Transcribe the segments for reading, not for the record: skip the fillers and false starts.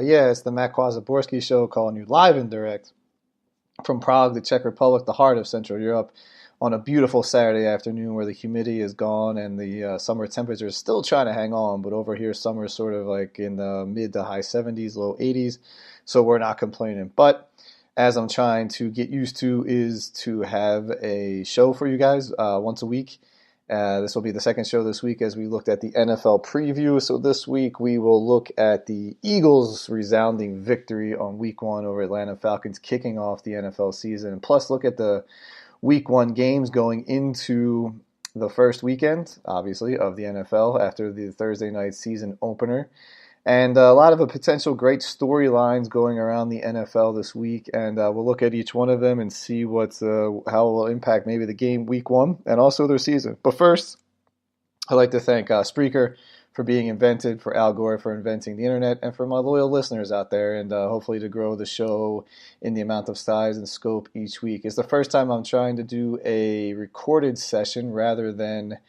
Yeah, it's the Matt Zaborski show calling you live and direct from Prague, the Czech Republic, the heart of Central Europe, on a beautiful Saturday afternoon where the humidity is gone and the summer temperature is still trying to hang on. But over here, summer is sort of like in the mid to high 70s, low 80s, so we're not complaining. But as I'm trying to get used to is to have a show for you guys once a week. This will be the second show this week as we looked at the NFL preview. So this week we will look at the Eagles' resounding victory on Week 1 over Atlanta Falcons, kicking off the NFL season. And plus look at the Week 1 games going into the first weekend, obviously, of the NFL after the Thursday night season opener. And a lot of potential great storylines going around the NFL this week, and we'll look at each one of them and see how it will impact maybe the game Week 1 and also their season. But first, I'd like to thank Spreaker for being invented, for Al Gore for inventing the internet, and for my loyal listeners out there, and hopefully to grow the show in the amount of size and scope each week. It's the first time I'm trying to do a recorded session rather than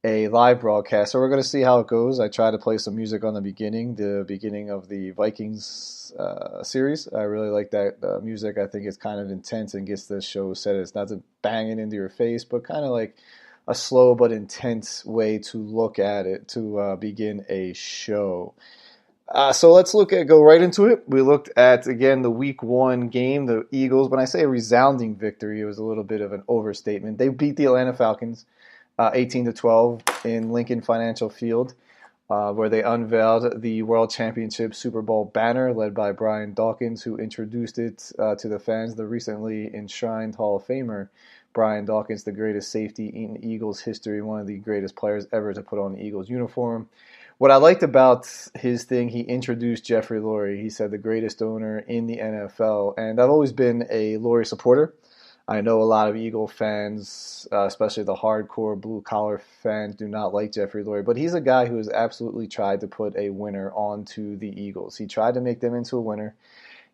a live broadcast, so we're going to see how it goes. I try to play some music on the beginning of the Vikings series. I really like that music. I think it's kind of intense and gets the show set. It's not to bang it into your face, but kind of like a slow but intense way to look at it to begin a show. So let's go right into it. We looked at, again, the Week 1 game, the Eagles. When I say a resounding victory, it was a little bit of an overstatement. They beat the Atlanta Falcons 18-12 in Lincoln Financial Field, where they unveiled the World Championship Super Bowl banner led by Brian Dawkins, who introduced it to the fans. The recently enshrined Hall of Famer, Brian Dawkins, the greatest safety in Eagles history, one of the greatest players ever to put on the Eagles uniform. What I liked about his thing, he introduced Jeffrey Lurie. He said the greatest owner in the NFL, and I've always been a Lurie supporter. I know a lot of Eagle fans, especially the hardcore blue-collar fans, do not like Jeffrey Lurie, but he's a guy who has absolutely tried to put a winner onto the Eagles. He tried to make them into a winner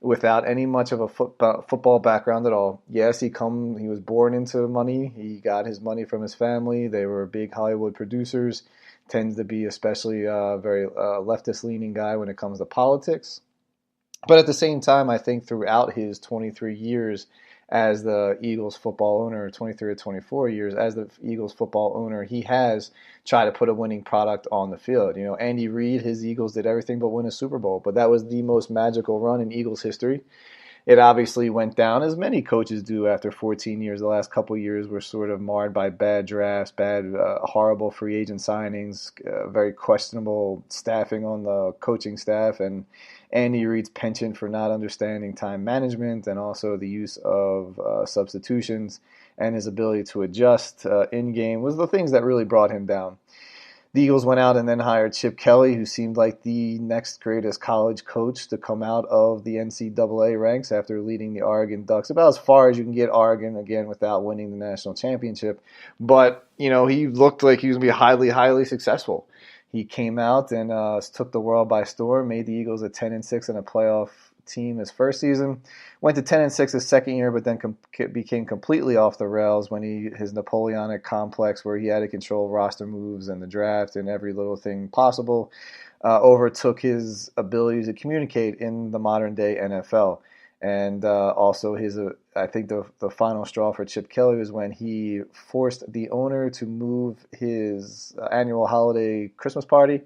without any much of a football background at all. Yes, he was born into money. He got his money from his family. They were big Hollywood producers. Tends to be especially a very leftist-leaning guy when it comes to politics. But at the same time, I think throughout his 23 years as the Eagles football owner, 23 or 24 years as the Eagles football owner, he has tried to put a winning product on the field. You know, Andy Reid, his Eagles did everything but win a Super Bowl, but that was the most magical run in Eagles history. It obviously went down, as many coaches do after 14 years. The last couple of years were sort of marred by bad drafts, horrible free agent signings, very questionable staffing on the coaching staff, and Andy Reid's penchant for not understanding time management and also the use of substitutions and his ability to adjust in-game was the things that really brought him down. The Eagles went out and then hired Chip Kelly, who seemed like the next greatest college coach to come out of the NCAA ranks after leading the Oregon Ducks about as far as you can get Oregon, again, without winning the national championship. But, you know, he looked like he was going to be highly, highly successful. He came out and took the world by storm, made the Eagles a 10-6 and a playoff team his first season. Went to 10-6 his second year, but then became completely off the rails when his Napoleonic complex, where he had to control roster moves and the draft and every little thing possible, overtook his ability to communicate in the modern day NFL. And also I think the final straw for Chip Kelly was when he forced the owner to move his annual holiday Christmas party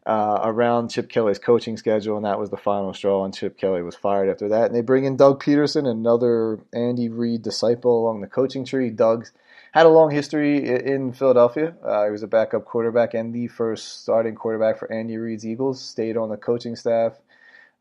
around Chip Kelly's coaching schedule, and that was the final straw, and Chip Kelly was fired after that. And they bring in Doug Peterson, another Andy Reid disciple along the coaching tree. Doug had a long history in Philadelphia. He was a backup quarterback and the first starting quarterback for Andy Reid's Eagles, stayed on the coaching staff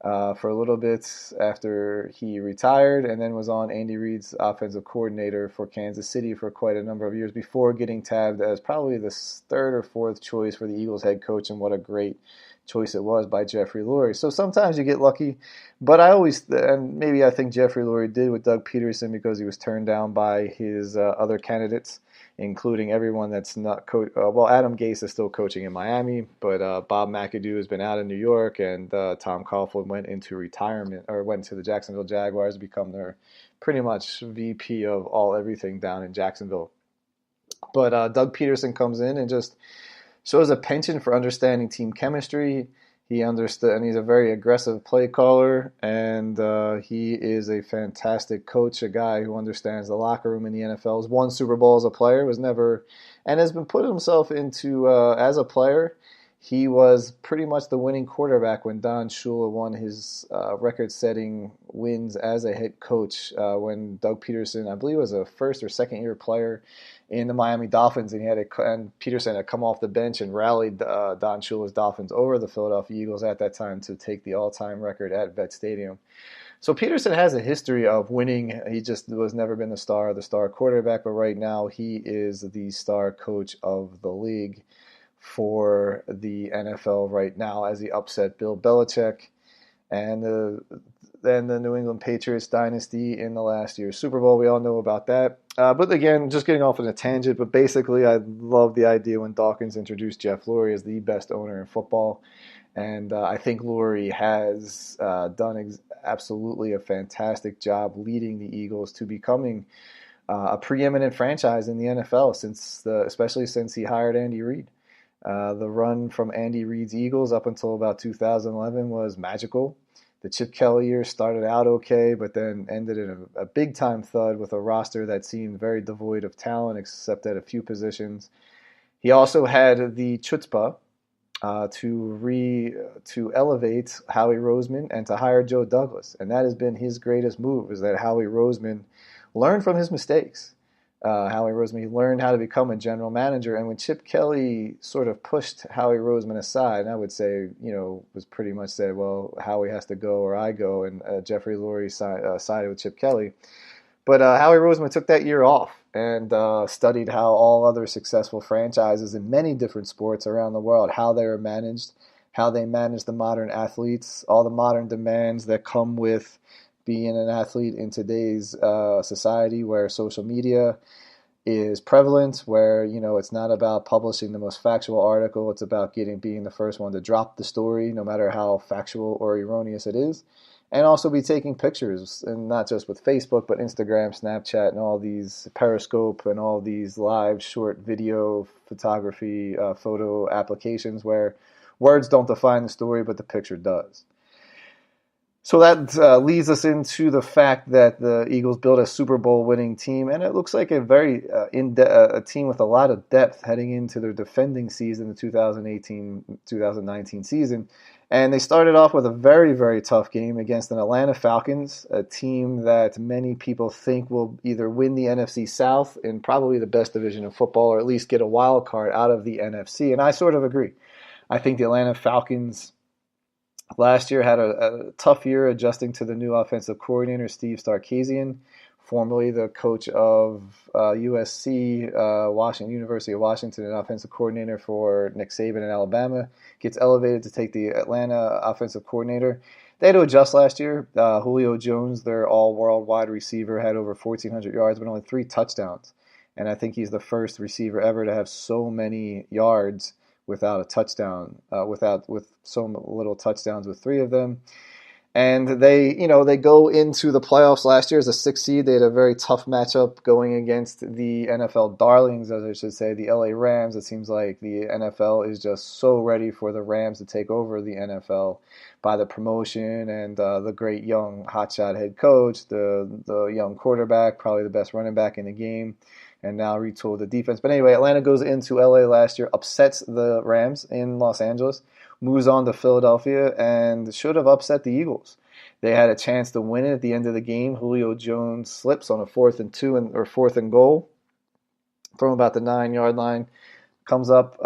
for a little bit after he retired, and then was on Andy Reid's offensive coordinator for Kansas City for quite a number of years before getting tabbed as probably the third or fourth choice for the Eagles head coach, and what a great choice it was by Jeffrey Lurie. So sometimes you get lucky, but I think Jeffrey Lurie did with Doug Peterson because he was turned down by his other candidates, including everyone that's not Adam Gase is still coaching in Miami, but Bob McAdoo has been out in New York, and Tom Coughlin went into retirement, or went to the Jacksonville Jaguars to become their pretty much VP of everything down in Jacksonville. But Doug Peterson comes in and just shows a penchant for understanding team chemistry. He understood, and he's a very aggressive play caller, and he is a fantastic coach, a guy who understands the locker room in the NFL. Has won Super Bowl as a player, was never, and has been put himself into as a player. He was pretty much the winning quarterback when Don Shula won his record-setting wins as a head coach when Doug Peterson, I believe, was a first or second-year player in the Miami Dolphins, and Peterson had come off the bench and rallied Don Shula's Dolphins over the Philadelphia Eagles at that time to take the all-time record at Vet Stadium. So Peterson has a history of winning. He just was never been the star quarterback, but right now he is the star coach of the league for the NFL right now as he upset Bill Belichick and then the New England Patriots dynasty in the last year's Super Bowl. We all know about that. But again, just getting off on a tangent, but basically I love the idea when Dawkins introduced Jeff Lurie as the best owner in football. And I think Lurie has done absolutely a fantastic job leading the Eagles to becoming a preeminent franchise in the NFL, especially since he hired Andy Reid. The run from Andy Reid's Eagles up until about 2011 was magical. The Chip Kelly years started out okay, but then ended in a big-time thud with a roster that seemed very devoid of talent except at a few positions. He also had the chutzpah to elevate Howie Roseman and to hire Joe Douglas. And that has been his greatest move, is that Howie Roseman learned from his mistakes. Howie Roseman learned how to become a general manager. And when Chip Kelly sort of pushed Howie Roseman aside, I would say, was pretty much said, well, Howie has to go or I go. And Jeffrey Lurie sided with Chip Kelly. But Howie Roseman took that year off and studied how all other successful franchises in many different sports around the world, how they are managed, how they manage the modern athletes, all the modern demands that come with being an athlete in today's society where social media is prevalent, where it's not about publishing the most factual article, it's about being the first one to drop the story, no matter how factual or erroneous it is, and also be taking pictures, and not just with Facebook, but Instagram, Snapchat, and all these Periscope and all these live short video photography photo applications where words don't define the story, but the picture does. So that leads us into the fact that the Eagles built a Super Bowl winning team, and it looks like a very a team with a lot of depth heading into their defending season, the 2018-2019 season. And they started off with a very, very tough game against an Atlanta Falcons, a team that many people think will either win the NFC South in probably the best division of football, or at least get a wild card out of the NFC. And I sort of agree. I think the Atlanta Falcons last year had a tough year adjusting to the new offensive coordinator, Steve Sarkisian, formerly the coach of USC, University of Washington, and offensive coordinator for Nick Saban in Alabama, gets elevated to take the Atlanta offensive coordinator. They had to adjust last year. Julio Jones, their all-world wide receiver, had over 1,400 yards, but only 3 touchdowns. And I think he's the first receiver ever to have so many yards without a touchdown, with so little touchdowns, with 3 of them. And they go into the playoffs last year as a 6th seed. They had a very tough matchup going against the NFL darlings, as I should say, the LA Rams. It seems like the NFL is just so ready for the Rams to take over the NFL by the promotion and the great young hotshot head coach, the young quarterback, probably the best running back in the game, and now retooled the defense. But anyway, Atlanta goes into LA last year, upsets the Rams in Los Angeles, moves on to Philadelphia, and should have upset the Eagles. They had a chance to win it at the end of the game. Julio Jones slips on a 4th and goal from about the 9-yard line. Comes up,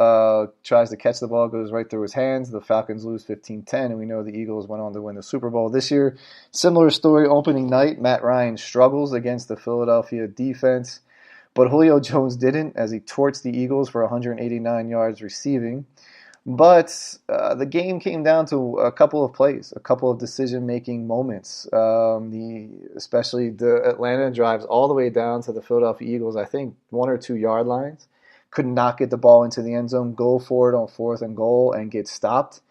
tries to catch the ball, goes right through his hands. The Falcons lose 15-10, and we know the Eagles went on to win the Super Bowl this year. Similar story opening night. Matt Ryan struggles against the Philadelphia defense, but Julio Jones didn't, as he torched the Eagles for 189 yards receiving. But the game came down to a couple of plays, a couple of decision-making moments. Especially the Atlanta drives all the way down to the Philadelphia Eagles, I think 1 or 2 yard lines. Could not get the ball into the end zone, go for it on 4th and goal, and get stopped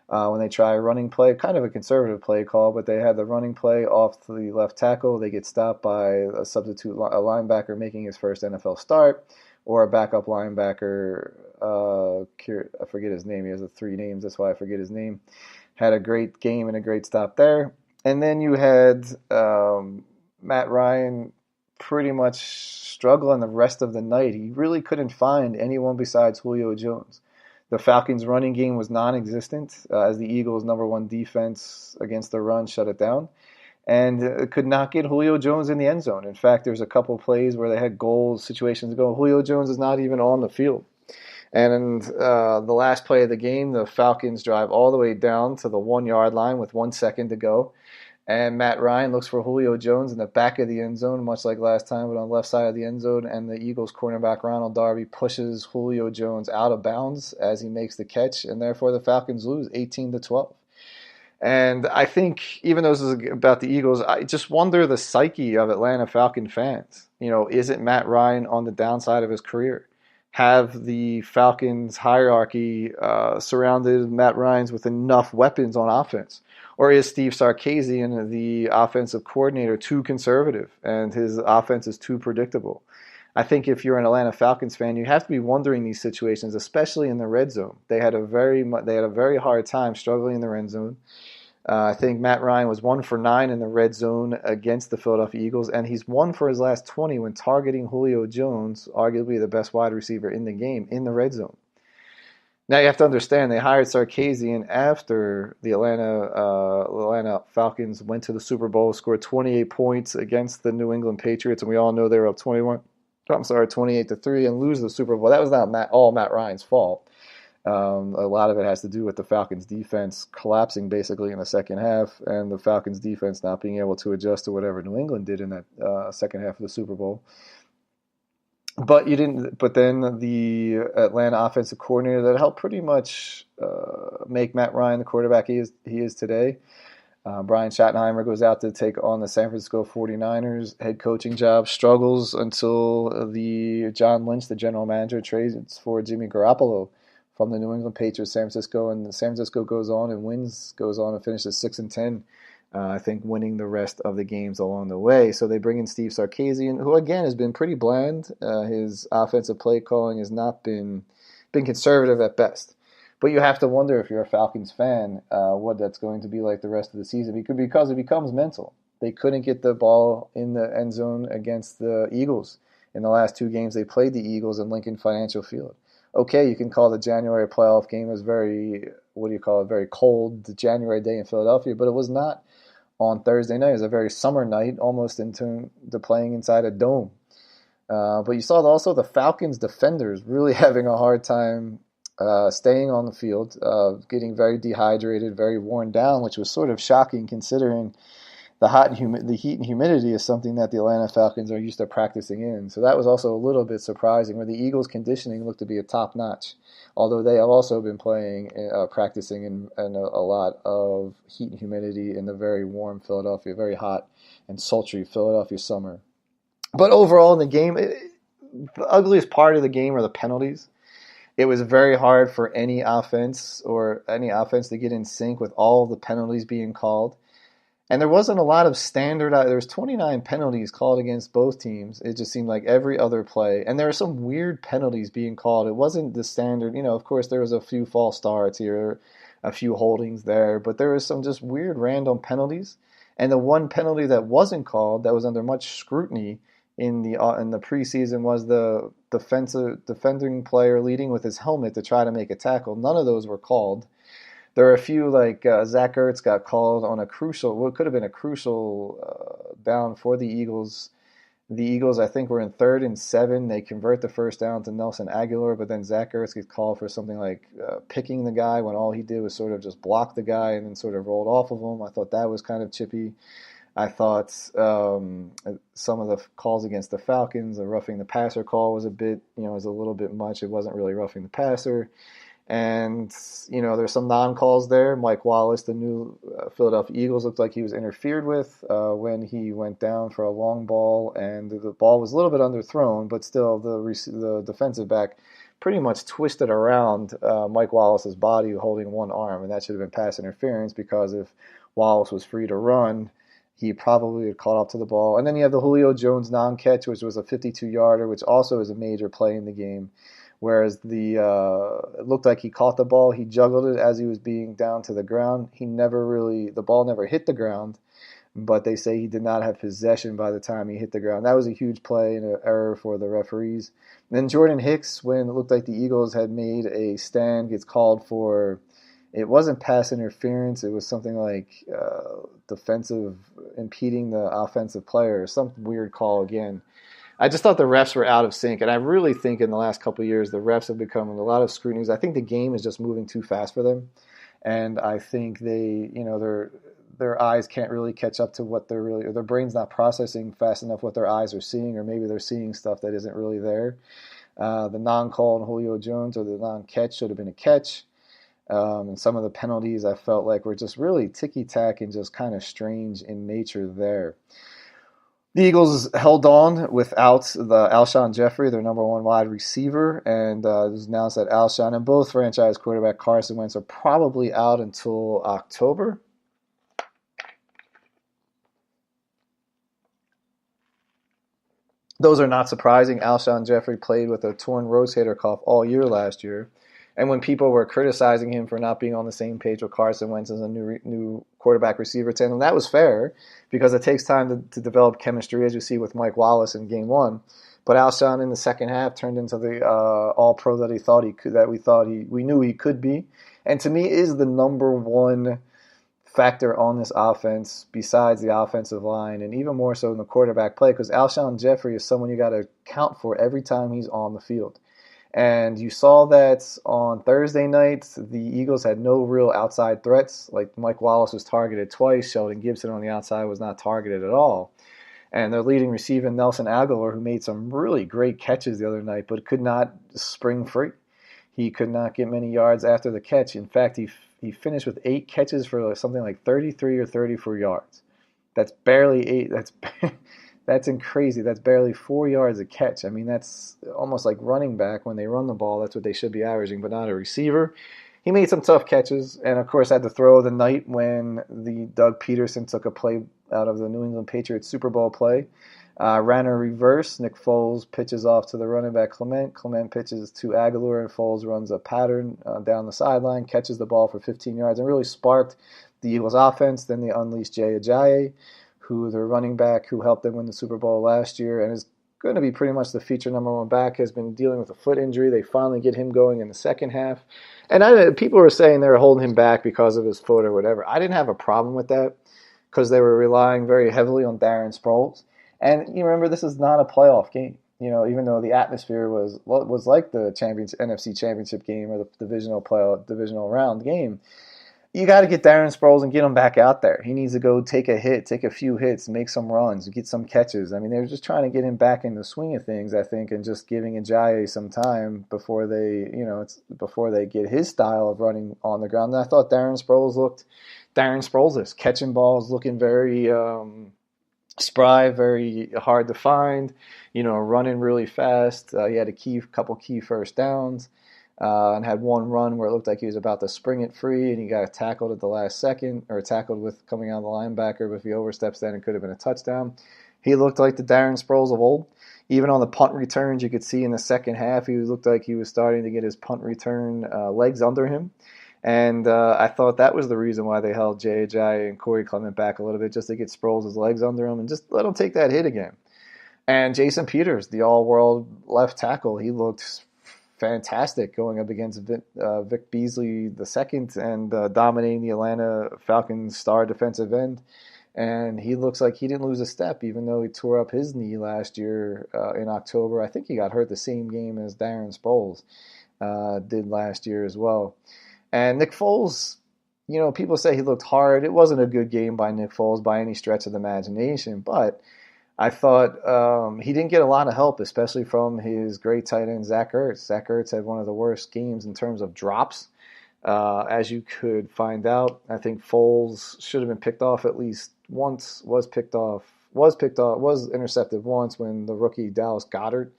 when they try a running play. Kind of a conservative play call, but they had the running play off the left tackle. They get stopped by a substitute linebacker making his first NFL start, or a backup linebacker I forget his name. He has the three names. That's why I forget his name. Had a great game and a great stop there. And then you had Matt Ryan pretty much struggling the rest of the night. He really couldn't find anyone besides Julio Jones. The Falcons' running game was non-existent as the Eagles' number one defense against the run shut it down, and could not get Julio Jones in the end zone. In fact, there's a couple plays where they had goal situations go. Julio Jones is not even on the field. And the last play of the game, the Falcons drive all the way down to the 1 yard line with 1 second to go. And Matt Ryan looks for Julio Jones in the back of the end zone, much like last time, but on the left side of the end zone. And the Eagles cornerback Ronald Darby pushes Julio Jones out of bounds as he makes the catch. And therefore the Falcons lose 18-12. And I think, even though this is about the Eagles, I just wonder the psyche of Atlanta Falcon fans. Is it Matt Ryan on the downside of his career? Have the Falcons hierarchy surrounded Matt Ryan with enough weapons on offense? Or is Steve Sarkisian, the offensive coordinator, too conservative and his offense is too predictable? I think if you're an Atlanta Falcons fan, you have to be wondering these situations, especially in the red zone. They had a very hard time struggling in the red zone. I think Matt Ryan was 1 for 9 in the red zone against the Philadelphia Eagles, and he's 1 for his last 20 when targeting Julio Jones, arguably the best wide receiver in the game, in the red zone. Now you have to understand, they hired Sarkisian after the Atlanta Falcons went to the Super Bowl, scored 28 points against the New England Patriots, and we all know they were up 28-3, and lose the Super Bowl. That was not all Matt Ryan's fault. A lot of it has to do with the Falcons' defense collapsing basically in the second half, and the Falcons' defense not being able to adjust to whatever New England did in that second half of the Super Bowl. But then the Atlanta offensive coordinator that helped pretty much make Matt Ryan the quarterback he is today. Brian Schottenheimer goes out to take on the San Francisco 49ers head coaching job, struggles until John Lynch, the general manager, trades for Jimmy Garoppolo from the New England Patriots, San Francisco, and San Francisco goes on and finishes 6-10. I think winning the rest of the games along the way. So they bring in Steve Sarkisian, who again has been pretty bland. His offensive play calling has not been conservative at best. But you have to wonder, if you're a Falcons fan, what that's going to be like the rest of the season, because it becomes mental. They couldn't get the ball in the end zone against the Eagles. In the last two games, they played the Eagles in Lincoln Financial Field. Okay, you can call the January playoff game as very cold January day in Philadelphia, but it was not on Thursday night. It was a very summer night, almost into playing inside a dome. But you saw also the Falcons defenders really having a hard time staying on the field, getting very dehydrated, very worn down, which was sort of shocking considering the heat and humidity is something that the Atlanta Falcons are used to practicing in. So that was also a little bit surprising, where the Eagles' conditioning looked to be a top-notch, although they have also been practicing in a lot of heat and humidity in the very warm Philadelphia, very hot and sultry Philadelphia summer. But overall in the game, the ugliest part of the game are the penalties. It was very hard for any offense to get in sync with all the penalties being called. And there wasn't a lot of there was 29 penalties called against both teams. It just seemed like every other play. And there were some weird penalties being called. It wasn't the standard, of course there was a few false starts here, a few holdings there, but there was some just weird random penalties. And the one penalty that wasn't called, that was under much scrutiny in the preseason, was the defending player leading with his helmet to try to make a tackle. None of those were called. There are a few, like Zach Ertz got called on what could have been a crucial down for the Eagles. The Eagles, I think, were in 3rd and 7. They convert the first down to Nelson Aguilar, but then Zach Ertz gets called for something like picking the guy when all he did was sort of just block the guy and then sort of rolled off of him. I thought that was kind of chippy. I thought some of the calls against the Falcons, the roughing the passer call was was a little bit much. It wasn't really roughing the passer. And, there's some non-calls there. Mike Wallace, the new Philadelphia Eagles, looked like he was interfered with when he went down for a long ball, and the ball was a little bit underthrown, but still the defensive back pretty much twisted around Mike Wallace's body holding one arm, and that should have been pass interference, because if Wallace was free to run, he probably had caught up to the ball. And then you have the Julio Jones non-catch, which was a 52-yarder, which also is a major play in the game, Whereas it looked like he caught the ball, he juggled it as he was being down to the ground. The ball never hit the ground, but they say he did not have possession by the time he hit the ground. That was a huge play and an error for the referees. And then Jordan Hicks, when it looked like the Eagles had made a stand, gets called for, it wasn't pass interference, it was something like defensive, impeding the offensive player, some weird call again. I just thought the refs were out of sync, and I really think in the last couple of years the refs have become a lot of scrutiny. I think the game is just moving too fast for them, and I think their eyes can't really catch up to what or their brain's not processing fast enough what their eyes are seeing, or maybe they're seeing stuff that isn't really there. The non-call on Julio Jones or the non-catch should have been a catch. And some of the penalties I felt like were just really ticky-tack and just kind of strange in nature there. The Eagles held on without Alshon Jeffrey, their number one wide receiver, and it was announced that Alshon and both franchise quarterback Carson Wentz are probably out until October. Those are not surprising. Alshon Jeffrey played with a torn rotator cuff all year last year. And when people were criticizing him for not being on the same page with Carson Wentz as a new quarterback receiver tandem, that was fair because it takes time to develop chemistry, as you see with Mike Wallace in Game 1. But Alshon in the second half turned into the All-Pro that we knew he could be, and to me is the number one factor on this offense besides the offensive line, and even more so in the quarterback play, because Alshon Jeffrey is someone you got to count for every time he's on the field. And you saw that on Thursday night, the Eagles had no real outside threats. Like Mike Wallace was targeted twice. Sheldon Gibson on the outside was not targeted at all. And their leading receiver, Nelson Aguilar, who made some really great catches the other night, but could not spring free. He could not get many yards after the catch. In fact, he finished with 8 catches for something like 33 or 34 yards. That's barely 8. That's crazy. That's barely 4 yards a catch. I mean, that's almost like running back when they run the ball. That's what they should be averaging, but not a receiver. He made some tough catches, and of course had to throw the night when the Doug Peterson took a play out of the New England Patriots Super Bowl play. Ran a reverse. Nick Foles pitches off to the running back Clement. Clement pitches to Aguilar, and Foles runs a pattern down the sideline, catches the ball for 15 yards, and really sparked the Eagles' offense. Then they unleashed Jay Ajayi, who their running back who helped them win the Super Bowl last year and is going to be pretty much the feature number one back, has been dealing with a foot injury. They finally get him going in the second half. And people were saying they were holding him back because of his foot or whatever. I didn't have a problem with that because they were relying very heavily on Darren Sproles. And you remember, this is not a playoff game. You know, even though the atmosphere was like the NFC Championship game or the divisional round game, you got to get Darren Sproles and get him back out there. He needs to go take a few hits, make some runs, get some catches. I mean, they were just trying to get him back in the swing of things, I think, and just giving Ajayi some time before they get his style of running on the ground. And I thought Darren Sproles catching balls, looking very spry, very hard to find, running really fast. He had a couple key first downs. And had one run where it looked like he was about to spring it free, and he got tackled at the last second, or tackled with coming out of the linebacker. But if he oversteps that, it could have been a touchdown. He looked like the Darren Sproles of old. Even on the punt returns, you could see in the second half, he looked like he was starting to get his punt return legs under him. And I thought that was the reason why they held Jay Ajayi and Corey Clement back a little bit, just to get Sproles' legs under him and just let him take that hit again. And Jason Peters, the all-world left tackle, he looked fantastic going up against Vic Beasley II and dominating the Atlanta Falcons star defensive end. And he looks like he didn't lose a step, even though he tore up his knee last year in October. I think he got hurt the same game as Darren Sproles did last year as well. And Nick Foles, people say he looked hard. It wasn't a good game by Nick Foles by any stretch of the imagination, but I thought he didn't get a lot of help, especially from his great tight end, Zach Ertz. Zach Ertz had one of the worst games in terms of drops, as you could find out. I think Foles should have been picked off at least once, was intercepted once when the rookie Dallas Goedert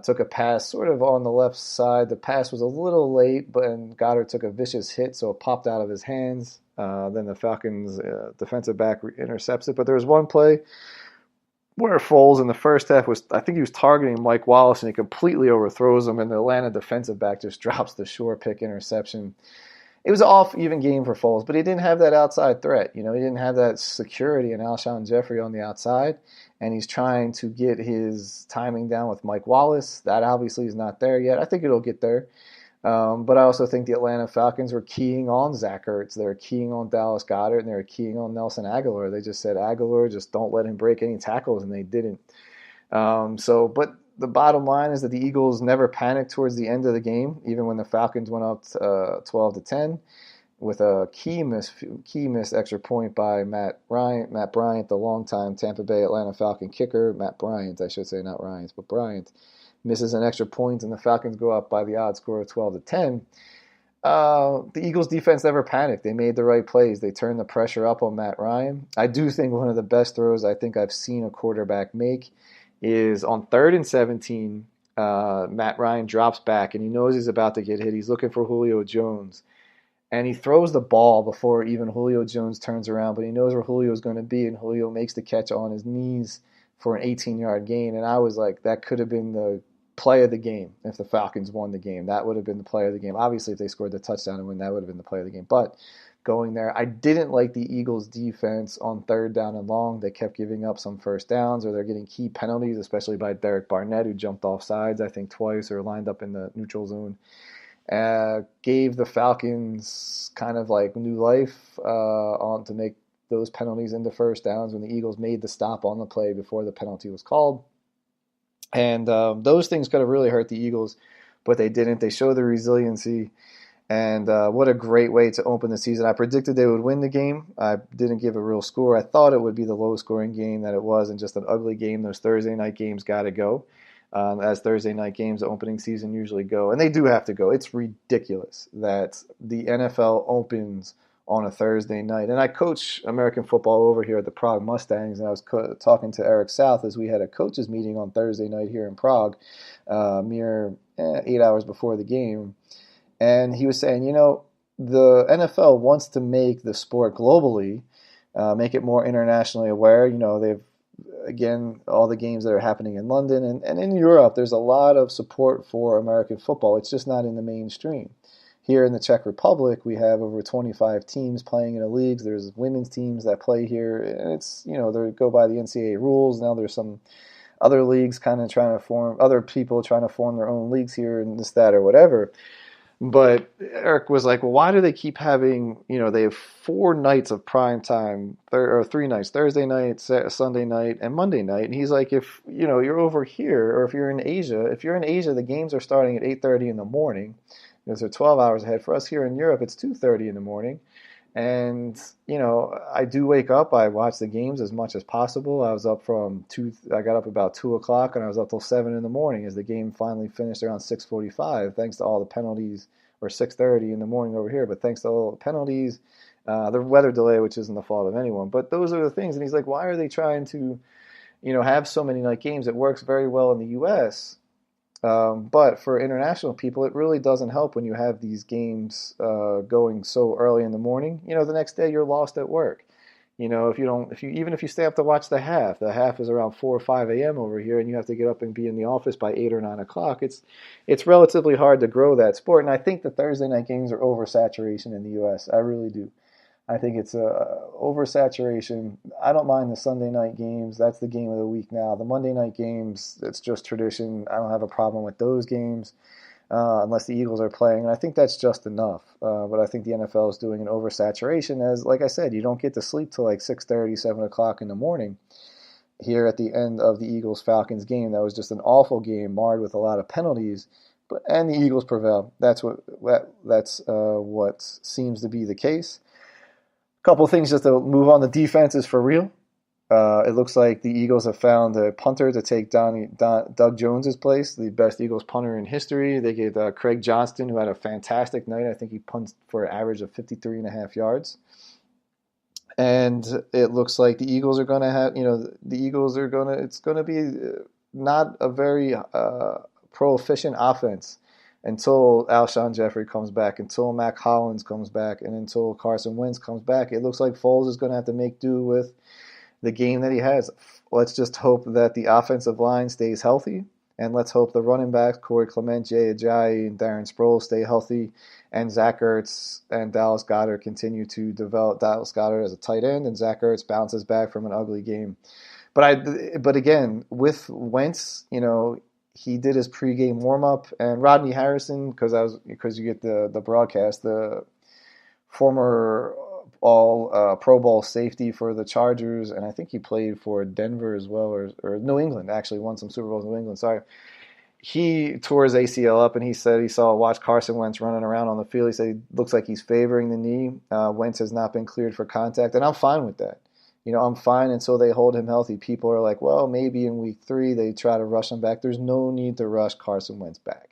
took a pass sort of on the left side. The pass was a little late, but Goddard took a vicious hit, so it popped out of his hands. Then the Falcons defensive back intercepts it. But there was one play where Foles in the first half was, I think he was targeting Mike Wallace and he completely overthrows him, and the Atlanta defensive back just drops the short pick interception. It was an off-even game for Foles, but he didn't have that outside threat. He didn't have that security in Alshon Jeffrey on the outside, and he's trying to get his timing down with Mike Wallace. That obviously is not there yet. I think it'll get there. But I also think the Atlanta Falcons were keying on Zach Ertz. They were keying on Dallas Goedert, and they were keying on Nelson Aguilar. They just said, Aguilar, just don't let him break any tackles, and they didn't. But the bottom line is that the Eagles never panicked towards the end of the game, even when the Falcons went up 12-10 with a key missed extra point by Matt Bryant, the longtime Tampa Bay Atlanta Falcon kicker. Matt Bryant, I should say, not Ryans, but Bryant misses an extra point, and the Falcons go up by the odd score of 12-10. The Eagles defense never panicked. They made the right plays. They turned the pressure up on Matt Ryan. I do think one of the best throws I think I've seen a quarterback make is on 3rd and 17. Matt Ryan drops back, and he knows he's about to get hit. He's looking for Julio Jones, and he throws the ball before even Julio Jones turns around, but he knows where Julio's going to be, and Julio makes the catch on his knees for an 18-yard gain. And I was like, that could have been the play of the game if the Falcons won the game. That would have been the play of the game. Obviously, if they scored the touchdown and win, that would have been the play of the game. But going there, I didn't like the Eagles' defense on 3rd down and long. They kept giving up some first downs, or they're getting key penalties, especially by Derek Barnett, who jumped off sides, I think, twice, or lined up in the neutral zone. Gave the Falcons kind of like new life on to make those penalties into first downs when the Eagles made the stop on the play before the penalty was called. And those things could have really hurt the Eagles, but they didn't. They showed the resiliency, and what a great way to open the season. I predicted they would win the game. I didn't give a real score. I thought it would be the low-scoring game that it was, and just an ugly game. Those Thursday night games got to go, as Thursday night games, the opening season usually go, and they do have to go. It's ridiculous that the NFL opens on a Thursday night. And I coach American football over here at the Prague Mustangs, and I was talking to Eric South as we had a coaches meeting on Thursday night here in Prague, mere 8 hours before the game. And he was saying, the NFL wants to make the sport globally, make it more internationally aware. They've, again, all the games that are happening in London and in Europe, there's a lot of support for American football. It's just not in the mainstream. Here in the Czech Republic, we have over 25 teams playing in the leagues. There's women's teams that play here, and it's, they go by the NCAA rules. Now there's some other leagues other people trying to form their own leagues here and this, that, or whatever. But Eric was like, well, why do they keep having, they have 4 nights of prime time, or 3 nights, Thursday night, Sunday night, and Monday night. And he's like, if, you're over here, or if you're in Asia, the games are starting at 8:30 in the morning. They're 12 hours ahead. For us here in Europe, it's 2:30 in the morning. And, I do wake up. I watch the games as much as possible. I got up about 2 o'clock, and I was up till 7 in the morning as the game finally finished around 6:45, thanks to all the penalties, or 6:30 in the morning over here. But thanks to all the penalties, the weather delay, which isn't the fault of anyone. But those are the things. And he's like, why are they trying to, have so many night games? It works very well in the U.S., but for international people, it really doesn't help when you have these games going so early in the morning. The next day you're lost at work. Even if you stay up to watch the half is around 4 or 5 a.m. over here, and you have to get up and be in the office by 8 or 9 o'clock. It's relatively hard to grow that sport, and I think the Thursday night games are oversaturation in the U.S. I really do. I think it's a oversaturation. I don't mind the Sunday night games. That's the game of the week now. The Monday night games, it's just tradition. I don't have a problem with those games unless the Eagles are playing. And I think that's just enough. But I think the NFL is doing an oversaturation as, like I said, you don't get to sleep till like 6:30, 7 o'clock in the morning. Here at the end of the Eagles-Falcons game, that was just an awful game, marred with a lot of penalties. And the Eagles prevailed. That's what seems to be the case. Couple of things just to move on. The defense is for real. It looks like the Eagles have found a punter to take Doug Jones's place, the best Eagles punter in history. They gave Craig Johnston, who had a fantastic night. I think he punted for an average of 53.5 yards. And it looks like the Eagles are going to have, it's going to be not a very proficient offense until Alshon Jeffrey comes back, until Mac Hollins comes back, and until Carson Wentz comes back. It looks like Foles is going to have to make do with the game that he has. Let's just hope that the offensive line stays healthy, and let's hope the running backs, Corey Clement, Jay Ajayi, and Darren Sproles stay healthy, and Zach Ertz and Dallas Goedert continue to develop. Dallas Goedert as a tight end, and Zach Ertz bounces back from an ugly game. But again, with Wentz, he did his pregame warm up, and Rodney Harrison, because you get the broadcast, the former all Pro Bowl safety for the Chargers, and I think he played for Denver as well, or New England, actually won some Super Bowls in New England. Sorry. He tore his ACL up, and he said he watched Carson Wentz running around on the field. He said he looks like he's favoring the knee. Wentz has not been cleared for contact, and I'm fine with that. I'm fine until they hold him healthy. People are like, well, maybe in week 3 they try to rush him back. There's no need to rush Carson Wentz back.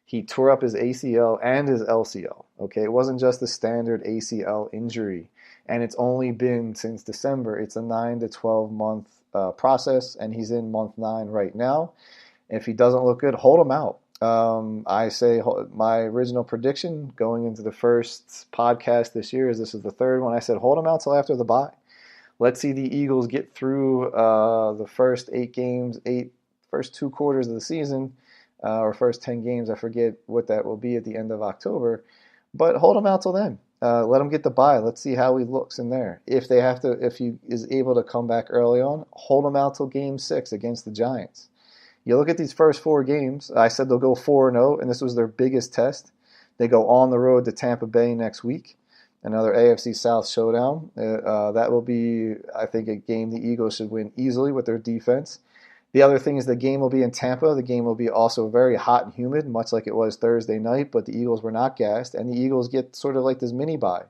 He tore up his ACL and his LCL. Okay, it wasn't just a standard ACL injury, and it's only been since December. It's a 9 to 12 month process, and he's in month 9 right now. If he doesn't look good, hold him out. I say my original prediction going into the first podcast this year, this is the third one, I said hold him out till after the bye. Let's see the Eagles get through the first 8 games, first 2 quarters of the season, or first 10 games. I forget what that will be at the end of October. But hold him out till then. Let him get the bye. Let's see how he looks in there. If he is able to come back early on, hold him out till game 6 against the Giants. You look at these first 4 games. I said they'll go 4-0, and this was their biggest test. They go on the road to Tampa Bay next week. Another AFC South showdown. That will be, I think, a game the Eagles should win easily with their defense. The other thing is the game will be in Tampa. The game will be also very hot and humid, much like it was Thursday night, but the Eagles were not gassed, and the Eagles get sort of like this mini-bye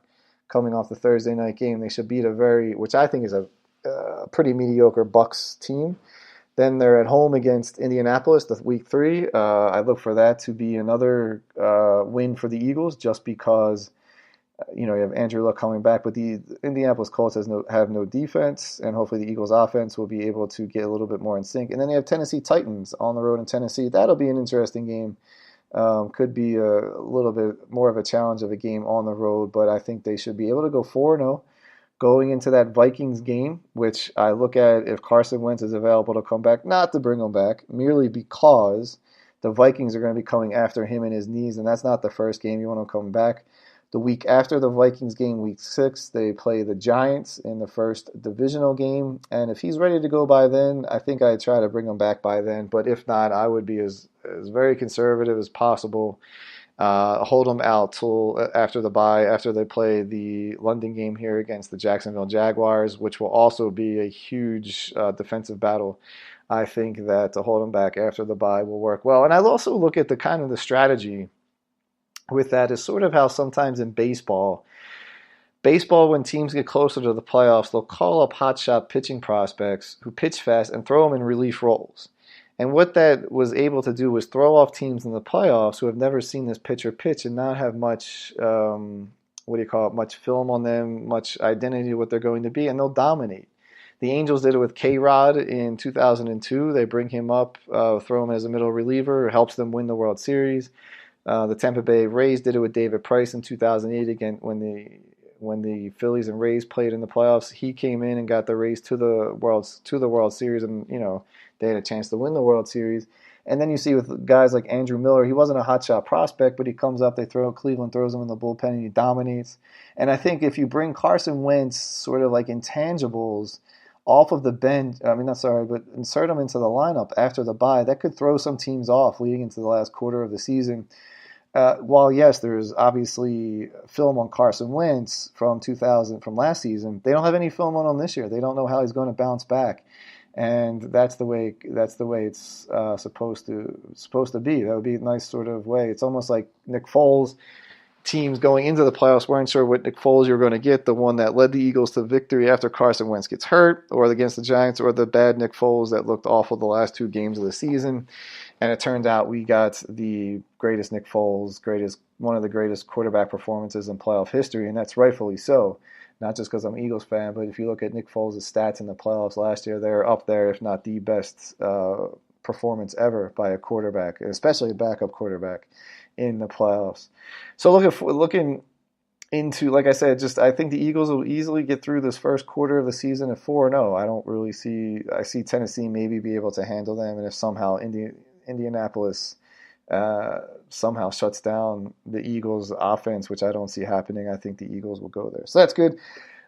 coming off the Thursday night game. They should beat which I think is a pretty mediocre Bucs team. Then they're at home against Indianapolis, the week 3. I look for that to be another win for the Eagles just because you have Andrew Luck coming back, but the Indianapolis Colts have no defense, and hopefully the Eagles offense will be able to get a little bit more in sync. And then they have Tennessee Titans on the road in Tennessee. That'll be an interesting game. Could be a little bit more of a challenge of a game on the road, but I think they should be able to go 4-0 going into that Vikings game, which I look at if Carson Wentz is available to come back, not to bring him back, merely because the Vikings are going to be coming after him and his knees, and that's not the first game you want to come back. The week after the Vikings game, week 6, they play the Giants in the first divisional game. And if he's ready to go by then, I think I'd try to bring him back by then. But if not, I would be as very conservative as possible. Hold him out till after the bye, after they play the London game here against the Jacksonville Jaguars, which will also be a huge defensive battle. I think that to hold him back after the bye will work well. And I also look at the kind of the strategy with that is sort of how sometimes in baseball, when teams get closer to the playoffs, they'll call up hotshot pitching prospects who pitch fast and throw them in relief roles. And what that was able to do was throw off teams in the playoffs who have never seen this pitcher pitch and not have much, much film on them, much identity of what they're going to be, and they'll dominate. The Angels did it with K-Rod in 2002. They bring him up, throw him as a middle reliever, helps them win the World Series. The Tampa Bay Rays did it with David Price in 2008 again when the Phillies and Rays played in the playoffs. He came in and got the Rays to the World Series, and they had a chance to win the World Series. And then you see with guys like Andrew Miller, he wasn't a hotshot prospect, but he comes up, Cleveland throws him in the bullpen, and he dominates. And I think if you bring Carson Wentz sort of like intangibles off of the bench, but insert him into the lineup after the bye, that could throw some teams off leading into the last quarter of the season. While yes, there's obviously film on Carson Wentz from last season, they don't have any film on him this year. They don't know how he's going to bounce back, and that's the way it's supposed to be. That would be a nice sort of way. It's almost like Nick Foles. Teams going into the playoffs weren't sure what Nick Foles you were going to get, the one that led the Eagles to victory after Carson Wentz gets hurt, or against the Giants, or the bad Nick Foles that looked awful the last 2 games of the season. And it turned out we got the greatest Nick Foles, one of the greatest quarterback performances in playoff history, and that's rightfully so. Not just because I'm an Eagles fan, but if you look at Nick Foles' stats in the playoffs last year, they're up there, if not the best performance ever by a quarterback, especially a backup quarterback in the playoffs. So looking into, like I said, just I think the Eagles will easily get through this first quarter of the season at 4-0. I don't really see. I see Tennessee maybe be able to handle them, and if somehow Indianapolis somehow shuts down the Eagles' offense, which I don't see happening, I think the Eagles will go there. So that's good.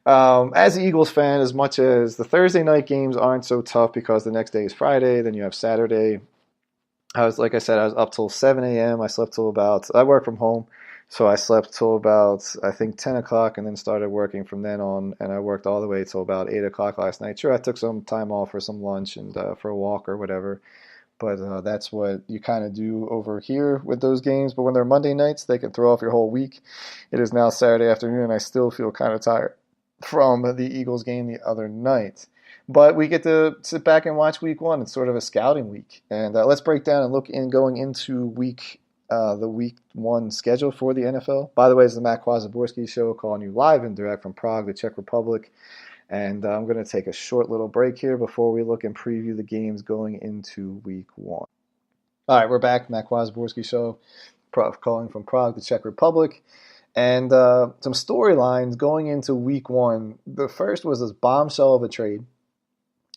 As an Eagles fan, as much as the Thursday night games aren't so tough because the next day is Friday, then you have Saturday. Like I said, I was up till 7 a.m. I work from home, so I slept till about, I think, 10 o'clock and then started working from then on, and I worked all the way till about 8 o'clock last night. Sure, I took some time off for some lunch and for a walk or whatever, but that's what you kind of do over here with those games. But when they're Monday nights, they can throw off your whole week. It is now Saturday afternoon, and I still feel kind of tired from the Eagles game the other night. But we get to sit back and watch week one. It's sort of a scouting week. And let's break down and look in going into the week one schedule for the NFL. By the way, it's the Matt Kwazaborski Show, calling you live and direct from Prague, the Czech Republic. And I'm going to take a short little break here before we look and preview the games going into week one. All right, we're back. Matt Kwazaborski Show, calling from Prague, the Czech Republic. And some storylines going into week one. The first was this bombshell of a trade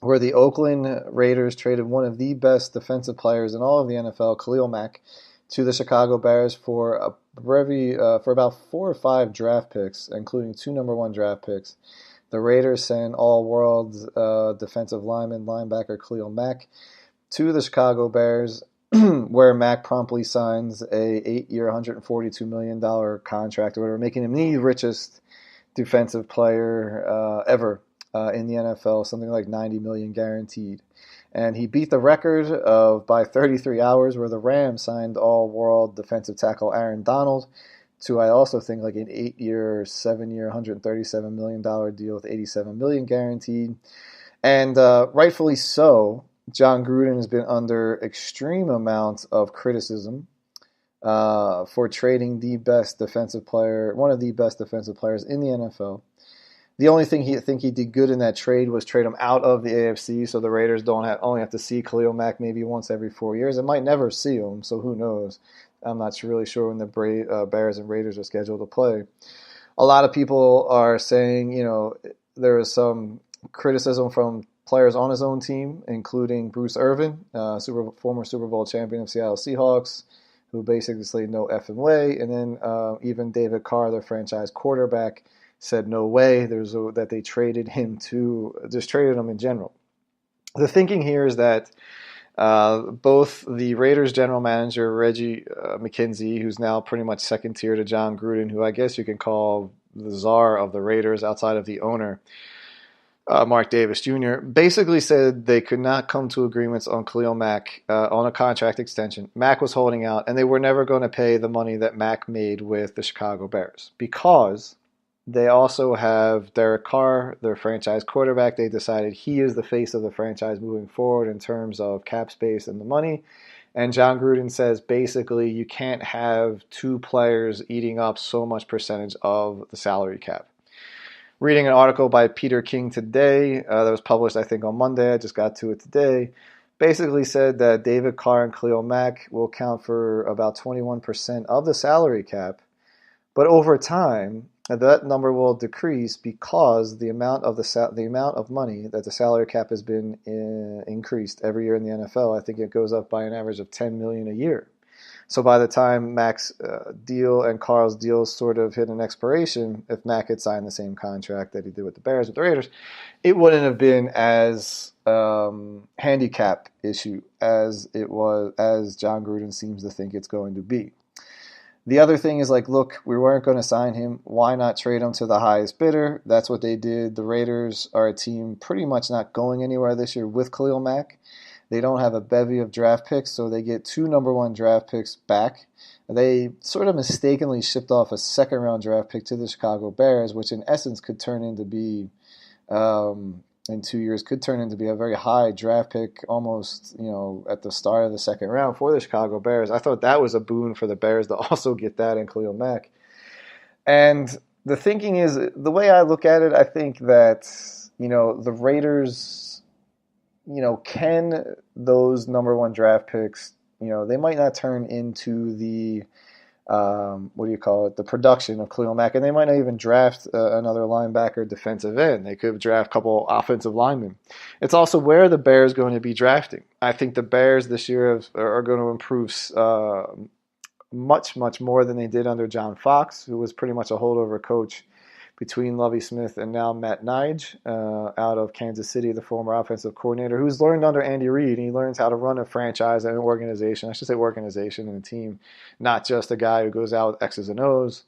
where the Oakland Raiders traded one of the best defensive players in all of the NFL, Khalil Mack, to the Chicago Bears for about 4 or 5 draft picks, including 2 number 1 draft picks. The Raiders sent all-world defensive linebacker Khalil Mack to the Chicago Bears, where Mack promptly signs a 8-year, $142 million contract, or whatever, making him the richest defensive player ever in the NFL, something like $90 million guaranteed. And he beat the record by 33 hours, where the Rams signed all-world defensive tackle Aaron Donald to, I also think, like an 8-year, 7-year, $137 million deal with $87 million guaranteed. And rightfully so, John Gruden has been under extreme amounts of criticism for trading one of the best defensive players in the NFL. The only thing he did good in that trade was trade him out of the AFC, so the Raiders only have to see Khalil Mack maybe once every 4 years. It might never see him, so who knows? I'm not really sure when the Bears and Raiders are scheduled to play. A lot of people are saying, there is some criticism from players on his own team, including Bruce Irvin, former Super Bowl champion of Seattle Seahawks, who basically said no effing way. And then even David Carr, their franchise quarterback, said no way. That they traded him traded him in general. The thinking here is that both the Raiders general manager, Reggie McKenzie, who's now pretty much second tier to John Gruden, who I guess you can call the czar of the Raiders outside of the owner, Mark Davis Jr., basically said they could not come to agreements on Khalil Mack on a contract extension. Mack was holding out, and they were never going to pay the money that Mack made with the Chicago Bears because they also have Derek Carr, their franchise quarterback. They decided he is the face of the franchise moving forward in terms of cap space and the money. And John Gruden says basically you can't have 2 players eating up so much percentage of the salary cap. Reading an article by Peter King today that was published, I think, on Monday. I just got to it today. Basically said that David Carr and Khalil Mack will count for about 21% of the salary cap. But over time, that number will decrease because the amount of money that the salary cap has been increased every year in the NFL. I think it goes up by an average of $10 million a year. So by the time Mack's deal and Carl's deal sort of hit an expiration, if Mack had signed the same contract that he did with the Bears, with the Raiders, it wouldn't have been as handicap issue as John Gruden seems to think it's going to be. The other thing is look, we weren't going to sign him. Why not trade him to the highest bidder? That's what they did. The Raiders are a team pretty much not going anywhere this year with Khalil Mack. They don't have a bevy of draft picks, so they get 2 number 1 draft picks back. They sort of mistakenly shipped off a second-round draft pick to the Chicago Bears, which in essence could turn into be, in 2 years, could turn into be a very high draft pick almost, at the start of the second round for the Chicago Bears. I thought that was a boon for the Bears to also get that in Khalil Mack. And the thinking is, the way I look at it, I think that, the Raiders, can those number 1 draft picks, they might not turn into the what do you call it, the production of Khalil Mack, and they might not even draft another linebacker, defensive end. They could draft a couple offensive linemen. It's also where the Bears going to be drafting. I think the Bears this year are going to improve much, much more than they did under John Fox, who was pretty much a holdover coach between Lovie Smith and now Matt Nige out of Kansas City, the former offensive coordinator, who's learned under Andy Reid. And he learns how to run a franchise and an organization. I should say organization and a team, not just a guy who goes out with X's and O's.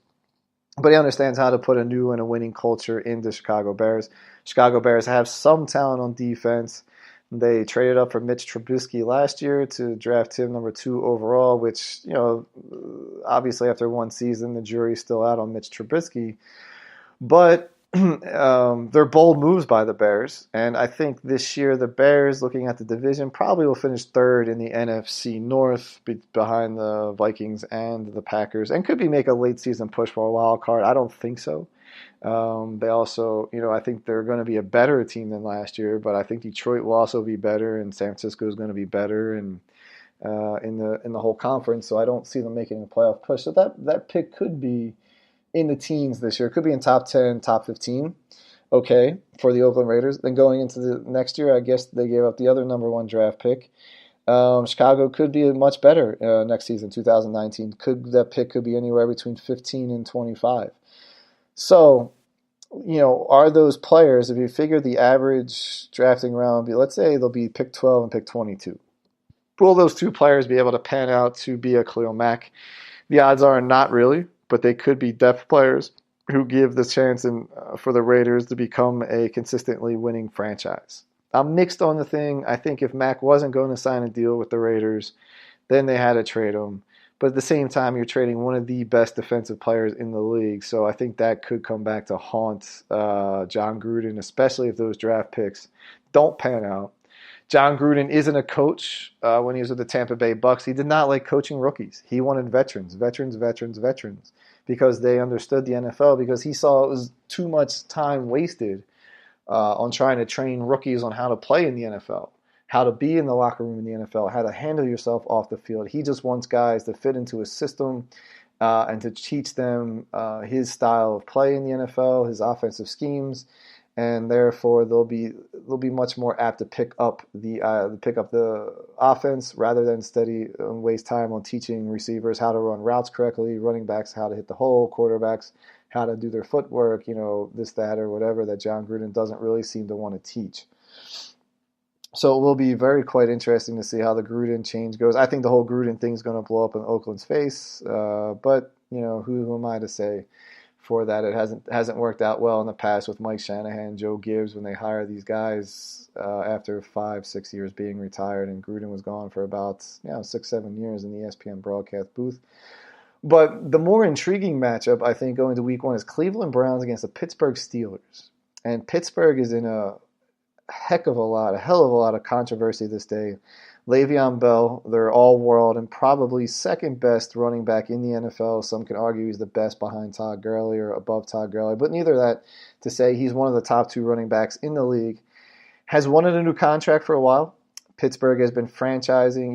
But he understands how to put a new and a winning culture into Chicago Bears. Chicago Bears have some talent on defense. They traded up for Mitch Trubisky last year to draft him number 2 overall, which, obviously after one season, the jury's still out on Mitch Trubisky. But they're bold moves by the Bears. And I think this year the Bears, looking at the division, probably will finish 3rd in the NFC North behind the Vikings and the Packers, and could be make a late season push for a wild card. I don't think so. They also, I think they're going to be a better team than last year, but I think Detroit will also be better, and San Francisco is going to be better, and in the whole conference. So I don't see them making a playoff push. So that pick could be in the teens this year. It could be in top 10, top 15. Okay, for the Oakland Raiders. Then going into the next year, I guess they gave up the other number 1 draft pick. Chicago could be much better next season, 2019. That pick could be anywhere between 15 and 25. So, are those players, if you figure the average drafting round, let's say they'll be pick 12 and pick 22. Will those 2 players be able to pan out to be a Khalil Mack? The odds are not really, but they could be depth players who give the chance for the Raiders to become a consistently winning franchise. I'm mixed on the thing. I think if Mack wasn't going to sign a deal with the Raiders, then they had to trade him. But at the same time, you're trading one of the best defensive players in the league. So I think that could come back to haunt John Gruden, especially if those draft picks don't pan out. John Gruden isn't a coach. When he was with the Tampa Bay Bucks, he did not like coaching rookies. He wanted veterans, because they understood the NFL, because he saw it was too much time wasted on trying to train rookies on how to play in the NFL, how to be in the locker room in the NFL, how to handle yourself off the field. He just wants guys to fit into his system and to teach them his style of play in the NFL, his offensive schemes, and therefore they'll be much more apt to pick up the offense rather than waste time on teaching receivers how to run routes correctly, running backs how to hit the hole, quarterbacks how to do their footwork, this, that, or whatever that John Gruden doesn't really seem to want to teach. So it will be quite interesting to see how the Gruden change goes. I think the whole Gruden thing is going to blow up in Oakland's face, but who am I to say for that? It hasn't worked out well in the past with Mike Shanahan, Joe Gibbs, when they hire these guys after 5-6 years being retired, and Gruden was gone for about 6-7 years in the ESPN broadcast booth. But the more intriguing matchup, I think, going to week 1 is Cleveland Browns against the Pittsburgh Steelers. And Pittsburgh is in a hell of a lot of controversy this day. Le'Veon Bell, their all-world and probably second best running back in the NFL. Some can argue he's the best behind Todd Gurley or above Todd Gurley, but neither that to say he's one of the top 2 running backs in the league. Has wanted a new contract for a while. Pittsburgh has been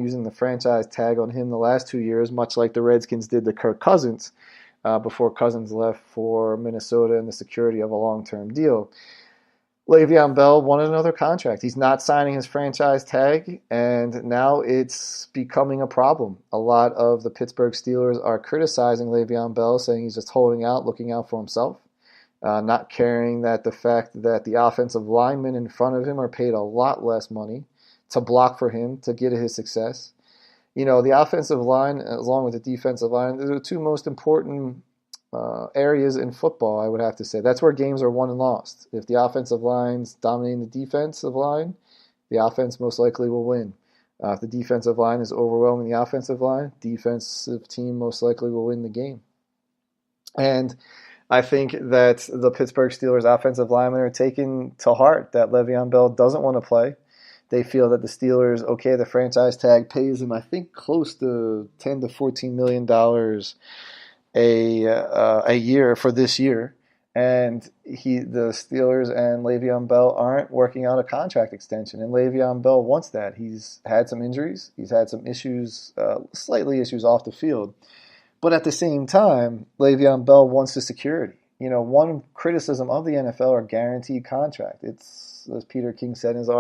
using the franchise tag on him the last 2 years, much like the Redskins did to Kirk Cousins before Cousins left for Minnesota and the security of a long-term deal. Le'Veon Bell wanted another contract. He's not signing his franchise tag, and now it's becoming a problem. A lot of the Pittsburgh Steelers are criticizing Le'Veon Bell, saying he's just holding out, looking out for himself, not caring that the fact that the offensive linemen in front of him are paid a lot less money to block for him to get his success. The offensive line, along with the defensive line, are the 2 most important areas in football, I would have to say. That's where games are won and lost. If the offensive line's dominating the defensive line, the offense most likely will win. If the defensive line is overwhelming the offensive line, defensive team most likely will win the game. And I think that the Pittsburgh Steelers offensive linemen are taking to heart that Le'Veon Bell doesn't want to play. They feel that the Steelers, the franchise tag pays him, I think, close to $10 to $14 million a year for this year, and the Steelers and Le'Veon Bell aren't working out a contract extension, and Le'Veon Bell wants that. He's had some injuries, he's had some issues, slightly issues off the field, But at the same time, Le'Veon Bell wants the security. One criticism of the NFL are guaranteed contract. It's, as Peter King said in his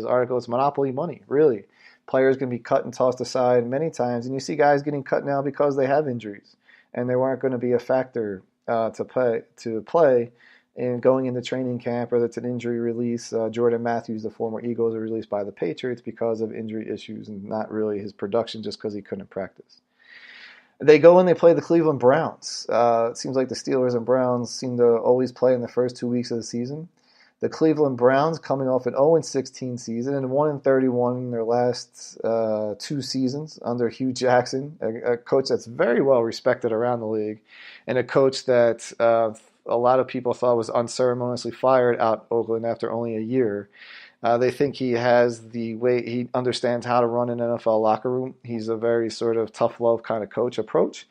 article, it's monopoly money, really. Players can be cut and tossed aside many times, and you see guys getting cut now because they have injuries, and they weren't going to be a factor to play in going into training camp, whether it's an injury release. Jordan Matthews, the former Eagles, was released by the Patriots because of injury issues and not really his production, just because he couldn't practice. They go and they play the Cleveland Browns. It seems like the Steelers and Browns seem to always play in the first 2 weeks of the season. The Cleveland Browns coming off an 0-16 season and 1-31 in their last 2 seasons under Hugh Jackson, a coach that's very well respected around the league, and a coach that a lot of people thought was unceremoniously fired out Oakland after only a year. They think he has the way, he understands how to run an NFL locker room. He's a very sort of tough love kind of coach approach.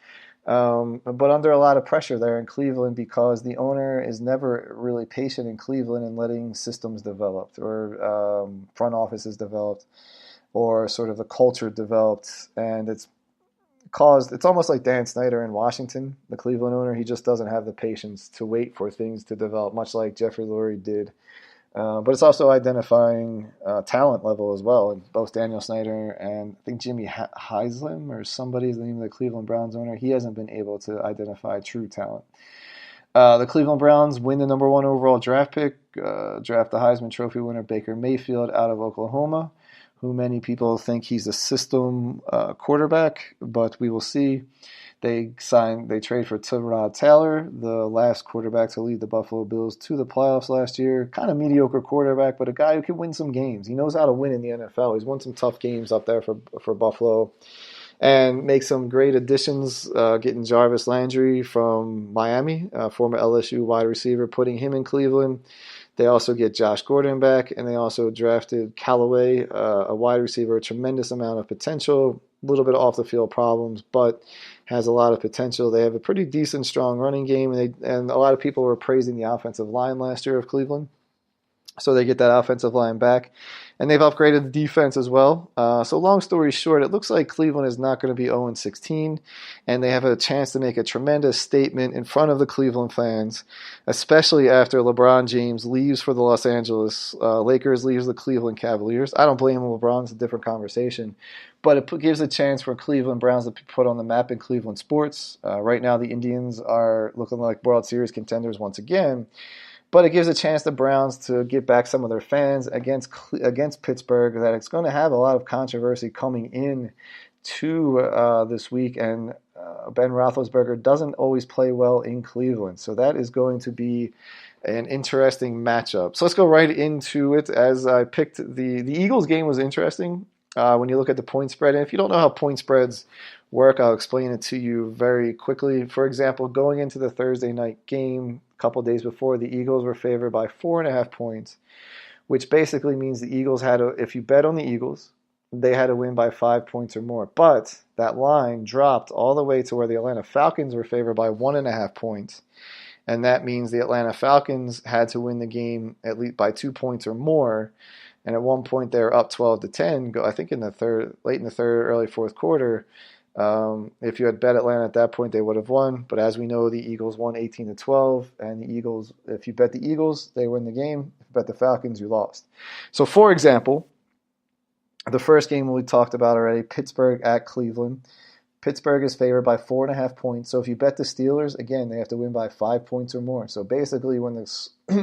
But under a lot of pressure there in Cleveland because the owner is never really patient in Cleveland in letting systems develop or front offices developed or sort of the culture developed. And it's almost like Dan Snyder in Washington, the Cleveland owner. He just doesn't have the patience to wait for things to develop, much like Jeffrey Lurie did. But it's also identifying talent level as well. And both Daniel Snyder and I think Jimmy Haslam or somebody is the name of the Cleveland Browns owner. He hasn't been able to identify true talent. The Cleveland Browns win the number 1 overall draft pick, draft the Heisman Trophy winner Baker Mayfield out of Oklahoma, who many people think he's a system quarterback, but we will see. They trade for Tyrod Taylor, the last quarterback to lead the Buffalo Bills to the playoffs last year. Kind of mediocre quarterback, but a guy who can win some games. He knows how to win in the NFL. He's won some tough games up there for Buffalo. And make some great additions, getting Jarvis Landry from Miami, former LSU wide receiver, putting him in Cleveland. They also get Josh Gordon back, and they also drafted Callaway, a wide receiver, a tremendous amount of potential, a little bit of off-the-field problems, but has a lot of potential. They have a pretty decent, strong running game, and a lot of people were praising the offensive line last year of Cleveland. So they get that offensive line back. And they've upgraded the defense as well. So long story short, it looks like Cleveland is not going to be 0-16. And they have a chance to make a tremendous statement in front of the Cleveland fans, especially after LeBron James leaves for the Los Angeles Lakers, leaves the Cleveland Cavaliers. I don't blame LeBron. It's a different conversation. But it gives a chance for Cleveland Browns to be put on the map in Cleveland sports. Right now, the Indians are looking like World Series contenders once again. But it gives a chance to Browns to get back some of their fans against Pittsburgh. That it's going to have a lot of controversy coming in to this week, and Ben Roethlisberger doesn't always play well in Cleveland. So that is going to be an interesting matchup. So let's go right into it. As I picked the Eagles game was interesting when you look at the point spread. And if you don't know how point spreads work, I'll explain it to you very quickly. For example, going into the Thursday night game, couple days before, the Eagles were favored by 4.5 points, which basically means the Eagles had to, if you bet on the Eagles, they had to win by 5 points or more. But that line dropped all the way to where the Atlanta Falcons were favored by 1.5 points. And that means the Atlanta Falcons had to win the game at least by 2 points or more. And at one point they were up 12-10, I think late in the third, early fourth quarter. If you had bet Atlanta at that point, they would have won. But as we know, the Eagles won 18-12, and the Eagles, if you bet the Eagles, they win the game. If you bet the Falcons, you lost. So, for example, the first game we talked about already, Pittsburgh at Cleveland. Pittsburgh is favored by 4.5 points. So if you bet the Steelers, again, they have to win by 5 points or more. So basically, when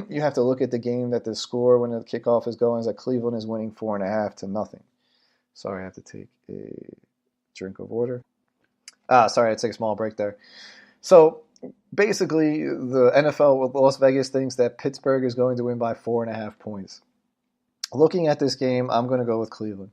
you have to look at the game that the score when the kickoff is going is that Cleveland is winning 4.5-0. Sorry, I have to take a drink of water. Sorry, I had to take a small break there. So basically, the NFL with Las Vegas thinks that Pittsburgh is going to win by 4.5 points. Looking at this game, I'm going to go with Cleveland.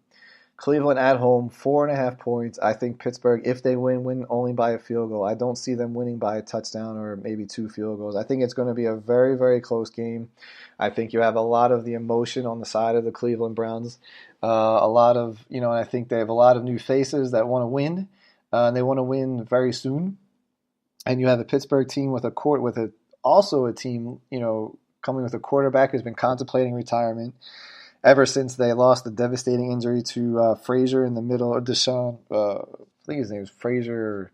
Cleveland at home, 4.5 points. I think Pittsburgh, if they win only by a field goal. I don't see them winning by a touchdown or maybe 2 field goals. I think it's going to be a very, very close game. I think you have a lot of the emotion on the side of the Cleveland Browns. And I think they have a lot of new faces that want to win. And they want to win very soon. And you have a Pittsburgh team also a team, coming with a quarterback who's been contemplating retirement ever since they lost the devastating injury to Frazier in the middle of Deshaun. I think his name is Frazier.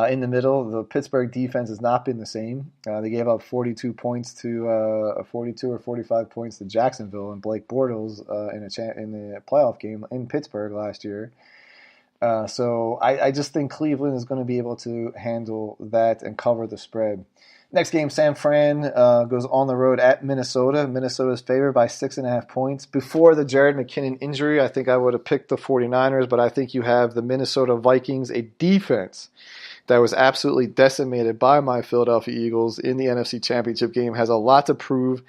in the middle. The Pittsburgh defense has not been the same. They gave up 42 points to 42 or 45 points to Jacksonville and Blake Bortles in the playoff game in Pittsburgh last year. So I just think Cleveland is going to be able to handle that and cover the spread. Next game, San Fran goes on the road at Minnesota. Minnesota's favored by 6.5 points. Before the Jared McKinnon injury, I think I would have picked the 49ers, but I think you have the Minnesota Vikings, a defense that was absolutely decimated by my Philadelphia Eagles in the NFC Championship game, has a lot to prove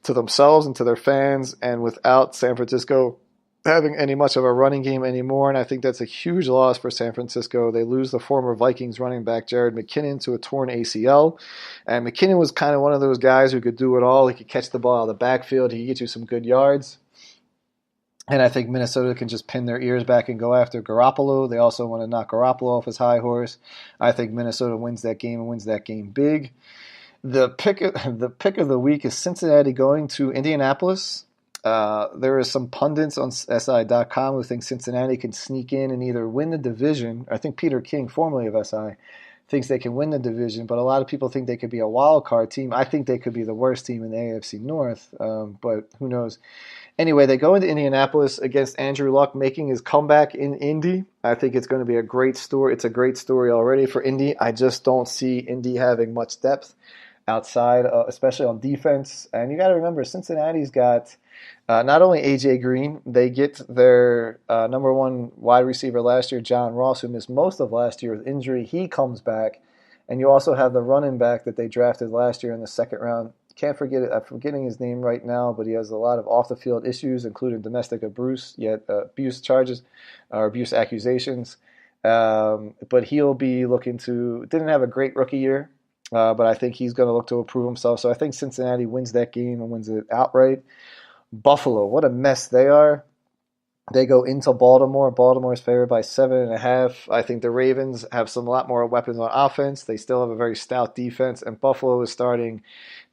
to themselves and to their fans, and without San Francisco having any much of a running game anymore, and I think that's a huge loss for San Francisco. They lose the former Vikings running back Jared McKinnon to a torn ACL, and McKinnon was kind of one of those guys who could do it all. He could catch the ball out of the backfield. He could get you some good yards. And I think Minnesota can just pin their ears back and go after Garoppolo. They also want to knock Garoppolo off his high horse. I think Minnesota wins that game and wins that game big. The pick of the week is Cincinnati going to Indianapolis. There are some pundits on SI.com who think Cincinnati can sneak in and either win the division. I think Peter King, formerly of SI, thinks they can win the division, but a lot of people think they could be a wild card team. I think they could be the worst team in the AFC North, but who knows. Anyway, they go into Indianapolis against Andrew Luck making his comeback in Indy. I think it's going to be a great story. It's a great story already for Indy. I just don't see Indy having much depth outside, especially on defense. And you got to remember, Cincinnati's got not only A.J. Green, they get their number one wide receiver last year, John Ross, who missed most of last year with injury. He comes back. And you also have the running back that they drafted last year in the second round. Can't forget it. I'm forgetting his name right now, but he has a lot of off-the-field issues, including domestic abuse, abuse charges or abuse accusations. But he'll be looking to – didn't have a great rookie year, but I think he's going to look to improve himself. So I think Cincinnati wins that game and wins it outright. Buffalo, what a mess they are. They go into Baltimore. Baltimore is favored by 7.5. I think the Ravens have a lot more weapons on offense. They still have a very stout defense. And Buffalo is starting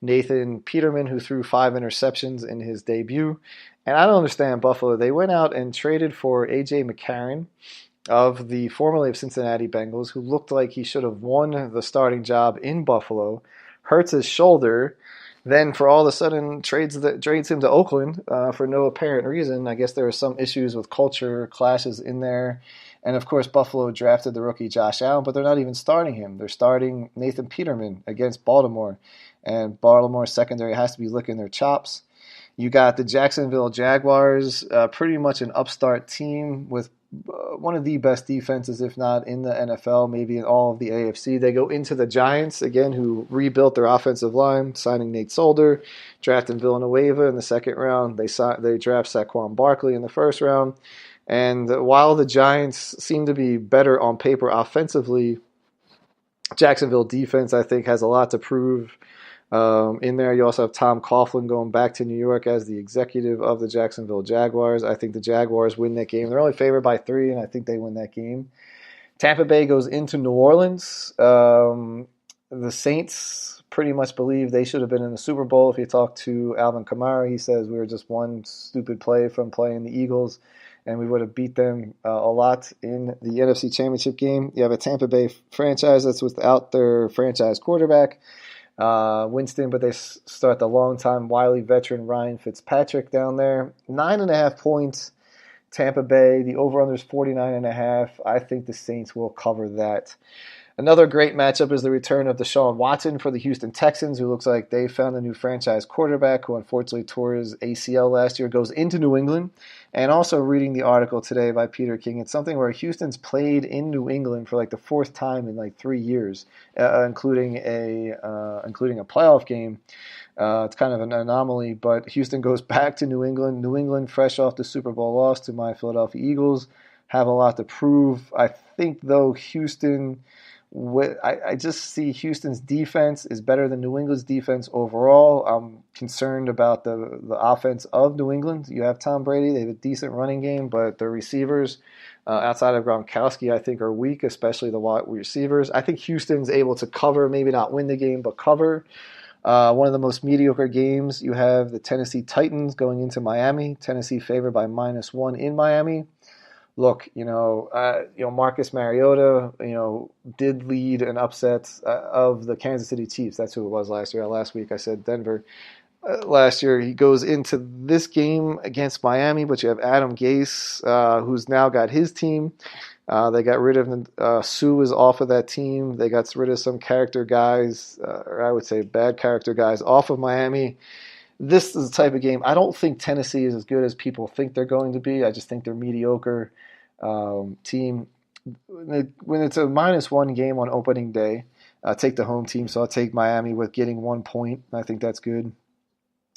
Nathan Peterman, who threw 5 interceptions in his debut. And I don't understand Buffalo. They went out and traded for A.J. McCarron of the formerly of Cincinnati Bengals, who looked like he should have won the starting job in Buffalo. Hurts his shoulder. Then, for all of a sudden, trades him to Oakland for no apparent reason. I guess there were some issues with culture clashes in there. And, of course, Buffalo drafted the rookie Josh Allen, but they're not even starting him. They're starting Nathan Peterman against Baltimore. And Baltimore's secondary has to be licking their chops. You got the Jacksonville Jaguars, pretty much an upstart team with one of the best defenses, if not in the NFL, maybe in all of the AFC. They go into the Giants, again, who rebuilt their offensive line, signing Nate Solder, drafting Villanueva in the second round. They draft Saquon Barkley in the first round. And while the Giants seem to be better on paper offensively, Jacksonville defense, I think, has a lot to prove. In there, you also have Tom Coughlin going back to New York as the executive of the Jacksonville Jaguars. I think the Jaguars win that game. They're only favored by 3, and I think they win that game. Tampa Bay goes into New Orleans. The Saints pretty much believe they should have been in the Super Bowl. If you talk to Alvin Kamara, he says we were just one stupid play from playing the Eagles, and we would have beat them a lot in the NFC Championship game. You have a Tampa Bay franchise that's without their franchise quarterback, Winston, but they start the longtime Wiley veteran Ryan Fitzpatrick down there. 9.5 points, Tampa Bay. The over-under is 49.5. I think the Saints will cover that. Another great matchup is the return of Deshaun Watson for the Houston Texans, who looks like they found a new franchise quarterback who unfortunately tore his ACL last year, goes into New England. And also reading the article today by Peter King, it's something where Houston's played in New England for like the 4th time in like 3 years, including a playoff game. It's kind of an anomaly, but Houston goes back to New England. New England, fresh off the Super Bowl loss to my Philadelphia Eagles, have a lot to prove. I think, though, Houston... I just see Houston's defense is better than New England's defense overall. I'm concerned about the offense of New England. You have Tom Brady. They have a decent running game, but their receivers, outside of Gronkowski, I think are weak, especially the wide receivers. I think Houston's able to cover, maybe not win the game, but cover. One of the most mediocre games, you have the Tennessee Titans going into Miami. Tennessee favored by -1 in Miami. look, Marcus Mariota, did lead an upset of the Kansas City Chiefs. That's who it was last year. Last week I said Denver. Last year he goes into this game against Miami, but you have Adam Gase, who's now got his team. They got rid of Sue is off of that team. They got rid of some character guys, or I would say bad character guys, off of Miami. This is the type of game. I don't think Tennessee is as good as people think they're going to be. I just think they're mediocre team. When it's a -1 game on opening day, take the home team. So I'll take Miami with getting 1 point. I think that's good.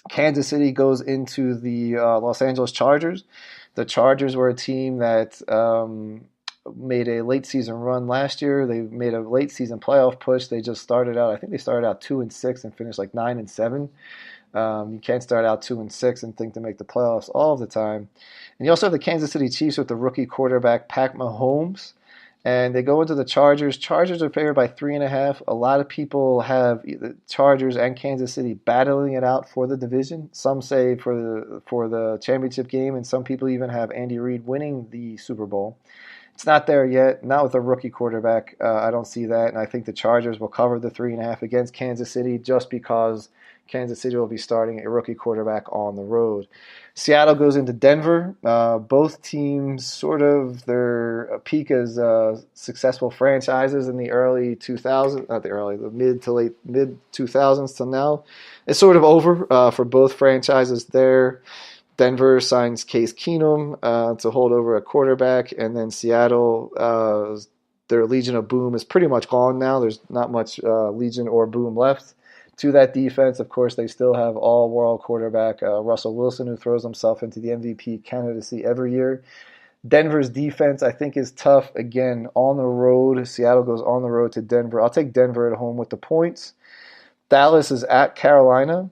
Kansas City goes into the Los Angeles Chargers. The Chargers were a team that made a late season run last year. They made a late season playoff push. They just started out. I think they started out 2-6 and finished like 9-7. You can't start out 2-6 and think to make the playoffs all of the time. And you also have the Kansas City Chiefs with the rookie quarterback Pat Mahomes, and they go into the Chargers. Chargers are favored by 3.5. A lot of people have the Chargers and Kansas City battling it out for the division. Some say for the championship game, and some people even have Andy Reid winning the Super Bowl. It's not there yet. Not with a rookie quarterback. I don't see that, and I think the Chargers will cover the 3.5 against Kansas City just because Kansas City will be starting a rookie quarterback on the road. Seattle goes into Denver. Both teams sort of their peak as successful franchises in the early 2000s, not the early, the mid 2000s till now. It's sort of over for both franchises there. Denver signs Case Keenum to hold over a quarterback, and then Seattle, their Legion of Boom is pretty much gone now. There's not much Legion or Boom left. To that defense, of course, they still have all-world quarterback Russell Wilson, who throws himself into the MVP candidacy every year. Denver's defense, I think, is tough. Again, on the road. Seattle goes on the road to Denver. I'll take Denver at home with the points. Dallas is at Carolina.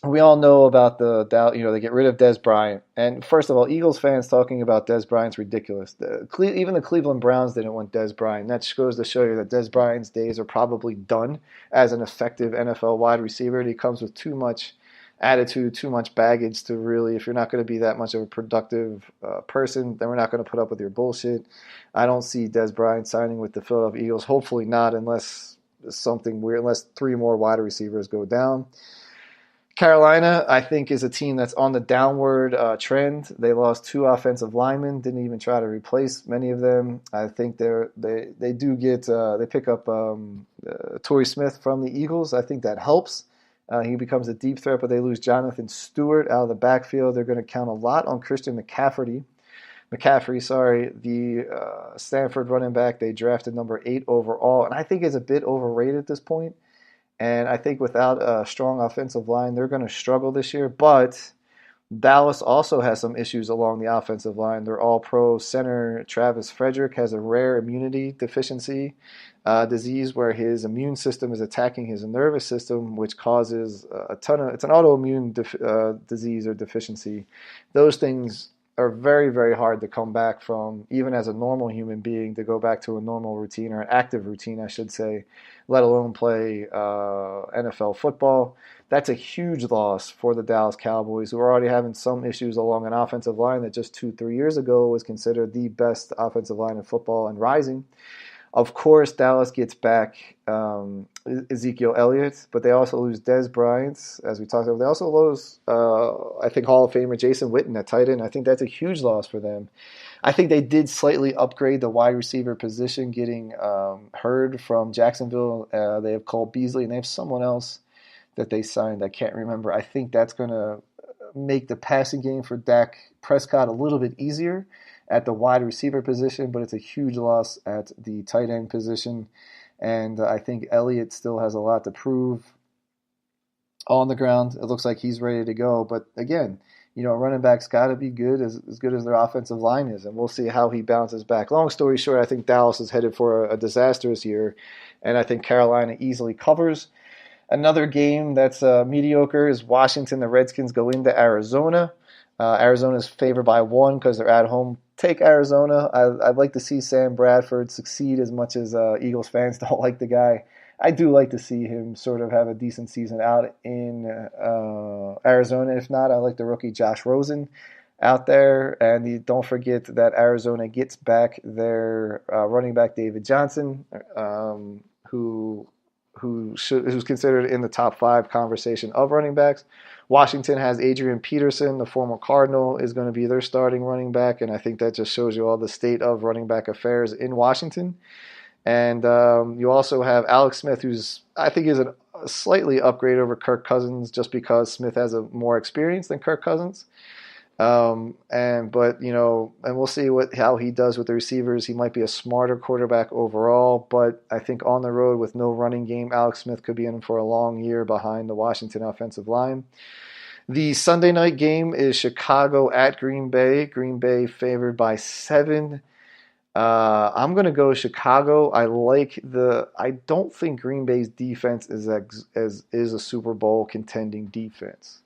We all know about they get rid of Dez Bryant. And first of all, Eagles fans talking about Dez Bryant's ridiculous. Even the Cleveland Browns didn't want Dez Bryant. That goes to show you that Dez Bryant's days are probably done as an effective NFL wide receiver. He comes with too much attitude, too much baggage to really, if you're not going to be that much of a productive person, then we're not going to put up with your bullshit. I don't see Dez Bryant signing with the Philadelphia Eagles. Hopefully not, unless something weird, unless 3 more wide receivers go down. Carolina, I think, is a team that's on the downward trend. They lost 2 offensive linemen, didn't even try to replace many of them. I think they do get they pick up Torrey Smith from the Eagles. I think that helps. He becomes a deep threat, but they lose Jonathan Stewart out of the backfield. They're going to count a lot on Christian McCaffrey, the Stanford running back they drafted number 8 overall, and I think is a bit overrated at this point. And I think without a strong offensive line, they're going to struggle this year. But Dallas also has some issues along the offensive line. Their all-pro center, Travis Frederick, has a rare immunity deficiency disease where his immune system is attacking his nervous system, which causes it's an autoimmune disease or deficiency. Those things are very, very hard to come back from, even as a normal human being, to go back to a normal routine, or an active routine, I should say, let alone play NFL football. That's a huge loss for the Dallas Cowboys, who are already having some issues along an offensive line that just 2-3 years ago was considered the best offensive line in football and rising. Of course, Dallas gets back Ezekiel Elliott, but they also lose Dez Bryant, as we talked about. They also lose, I think, Hall of Famer Jason Witten at tight end. I think that's a huge loss for them. I think they did slightly upgrade the wide receiver position, getting Hurd from Jacksonville. They have Cole Beasley, and they have someone else that they signed. I can't remember. I think that's going to make the passing game for Dak Prescott a little bit easier at the wide receiver position, but it's a huge loss at the tight end position. And I think Elliott still has a lot to prove on the ground. It looks like he's ready to go. But again, running back's got to be good as good as their offensive line is, and we'll see how he bounces back. Long story short, I think Dallas is headed for a disastrous year, and I think Carolina easily covers. Another game that's mediocre is Washington. The Redskins go into Arizona. Arizona's favored by 1 because they're at home. Take Arizona. I'd like to see Sam Bradford succeed, as much as Eagles fans don't like the guy. I do like to see him sort of have a decent season out in Arizona. If not, I like the rookie Josh Rosen. out there. And don't forget that Arizona gets back their running back David Johnson, who who's considered in the top 5 conversation of running backs. Washington has Adrian Peterson, the former Cardinal, is going to be their starting running back, and I think that just shows you all the state of running back affairs in Washington. And you also have Alex Smith, who's I think is a slightly upgrade over Kirk Cousins, just because Smith has a more experience than Kirk Cousins. But we'll see how he does with the receivers. He might be a smarter quarterback overall, but I think on the road with no running game, Alex Smith could be in for a long year behind the Washington offensive line. The Sunday night game is Chicago at Green Bay. Green Bay favored by 7. I'm going to go Chicago. I don't think Green Bay's defense is a Super Bowl contending defense.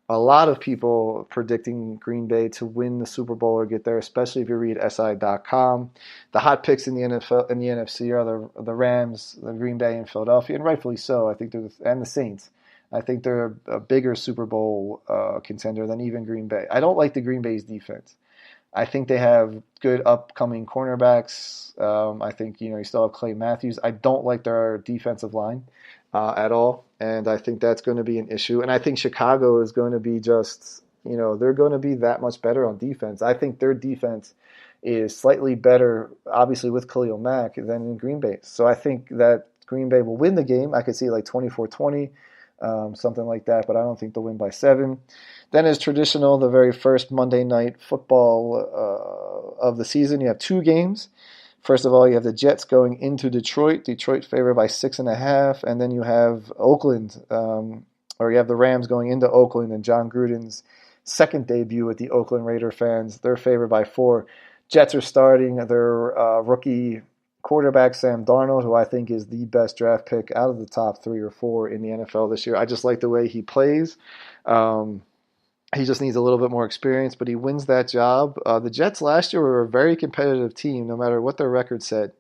A lot of people predicting Green Bay to win the Super Bowl or get there, especially if you read SI.com. The hot picks in the NFL and the NFC are the Rams, the Green Bay, and Philadelphia, and rightfully so. I think and the Saints. I think they're a bigger Super Bowl contender than even Green Bay. I don't like the Green Bay's defense. I think they have good upcoming cornerbacks. I think you still have Clay Matthews. I don't like their defensive line at all, and I think that's going to be an issue. And I think Chicago is going to be they're going to be that much better on defense. I think their defense is slightly better, obviously with Khalil Mack, than in Green Bay. So I think that Green Bay will win the game. I could see like 24-20. Something like that, but I don't think they'll win by 7. Then, as traditional, the very first Monday night football of the season, you have 2 games. First of all, you have the Jets going into Detroit. Detroit favored by 6.5, and then you have Oakland, or you have the Rams going into Oakland, and John Gruden's second debut with the Oakland Raider fans. They're favored by 4. Jets are starting their rookie quarterback Sam Darnold, who I think is the best draft pick out of the top 3 or 4 in the NFL this year. I just like the way he plays. He just needs a little bit more experience, but he wins that job. The Jets last year were a very competitive team, no matter what their record said.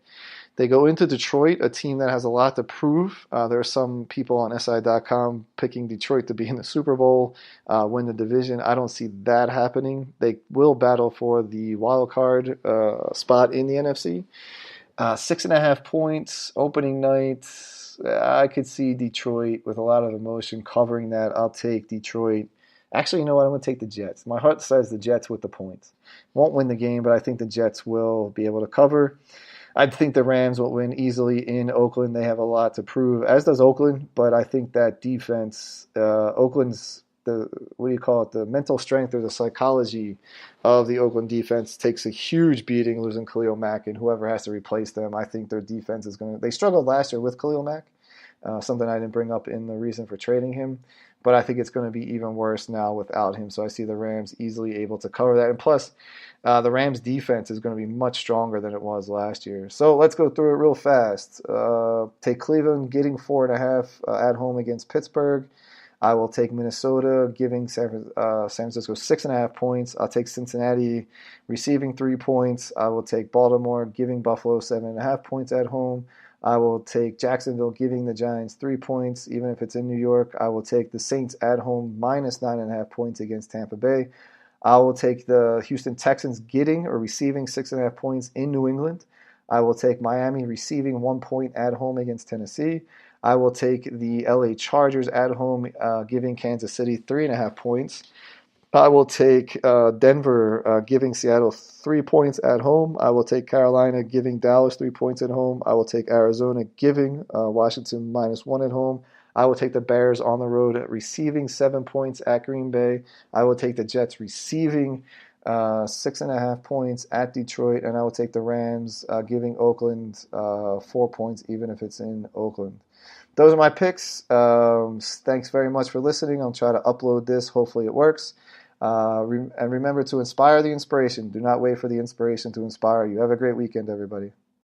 They go into Detroit, a team that has a lot to prove. There are some people on SI.com picking Detroit to be in the Super Bowl, win the division. I don't see that happening. They will battle for the wild card spot in the NFC. 6.5 points, opening night. I could see Detroit with a lot of emotion covering that. I'll take Detroit. Actually, you know what? I'm going to take the Jets. My heart says the Jets with the points. Won't win the game, but I think the Jets will be able to cover. I think the Rams will win easily in Oakland. They have a lot to prove, as does Oakland, but I think that defense, Oakland's the mental strength or the psychology of the Oakland defense takes a huge beating losing Khalil Mack and whoever has to replace them. I think their defense is they struggled last year with Khalil Mack, something I didn't bring up in the reason for trading him, but I think it's going to be even worse now without him. So I see the Rams easily able to cover that. And plus, the Rams defense is going to be much stronger than it was last year. So let's go through it real fast. Take Cleveland getting 4.5 at home against Pittsburgh. I will take Minnesota giving San Francisco 6.5 points. I'll take Cincinnati receiving 3 points. I will take Baltimore giving Buffalo 7.5 points at home. I will take Jacksonville giving the Giants 3 points, even if it's in New York. I will take the Saints at home minus 9.5 points against Tampa Bay. I will take the Houston Texans getting or receiving 6.5 points in New England. I will take Miami receiving 1 point at home against Tennessee. I will take the LA Chargers at home, giving Kansas City 3.5 points. I will take Denver giving Seattle 3 points at home. I will take Carolina giving Dallas 3 points at home. I will take Arizona giving Washington -1 at home. I will take the Bears on the road receiving 7 points at Green Bay. I will take the Jets receiving 6.5 points at Detroit. And I will take the Rams giving Oakland 4 points, even if it's in Oakland. Those are my picks. Thanks very much for listening. I'll try to upload this. Hopefully it works. And remember to inspire the inspiration. Do not wait for the inspiration to inspire you. Have a great weekend, everybody.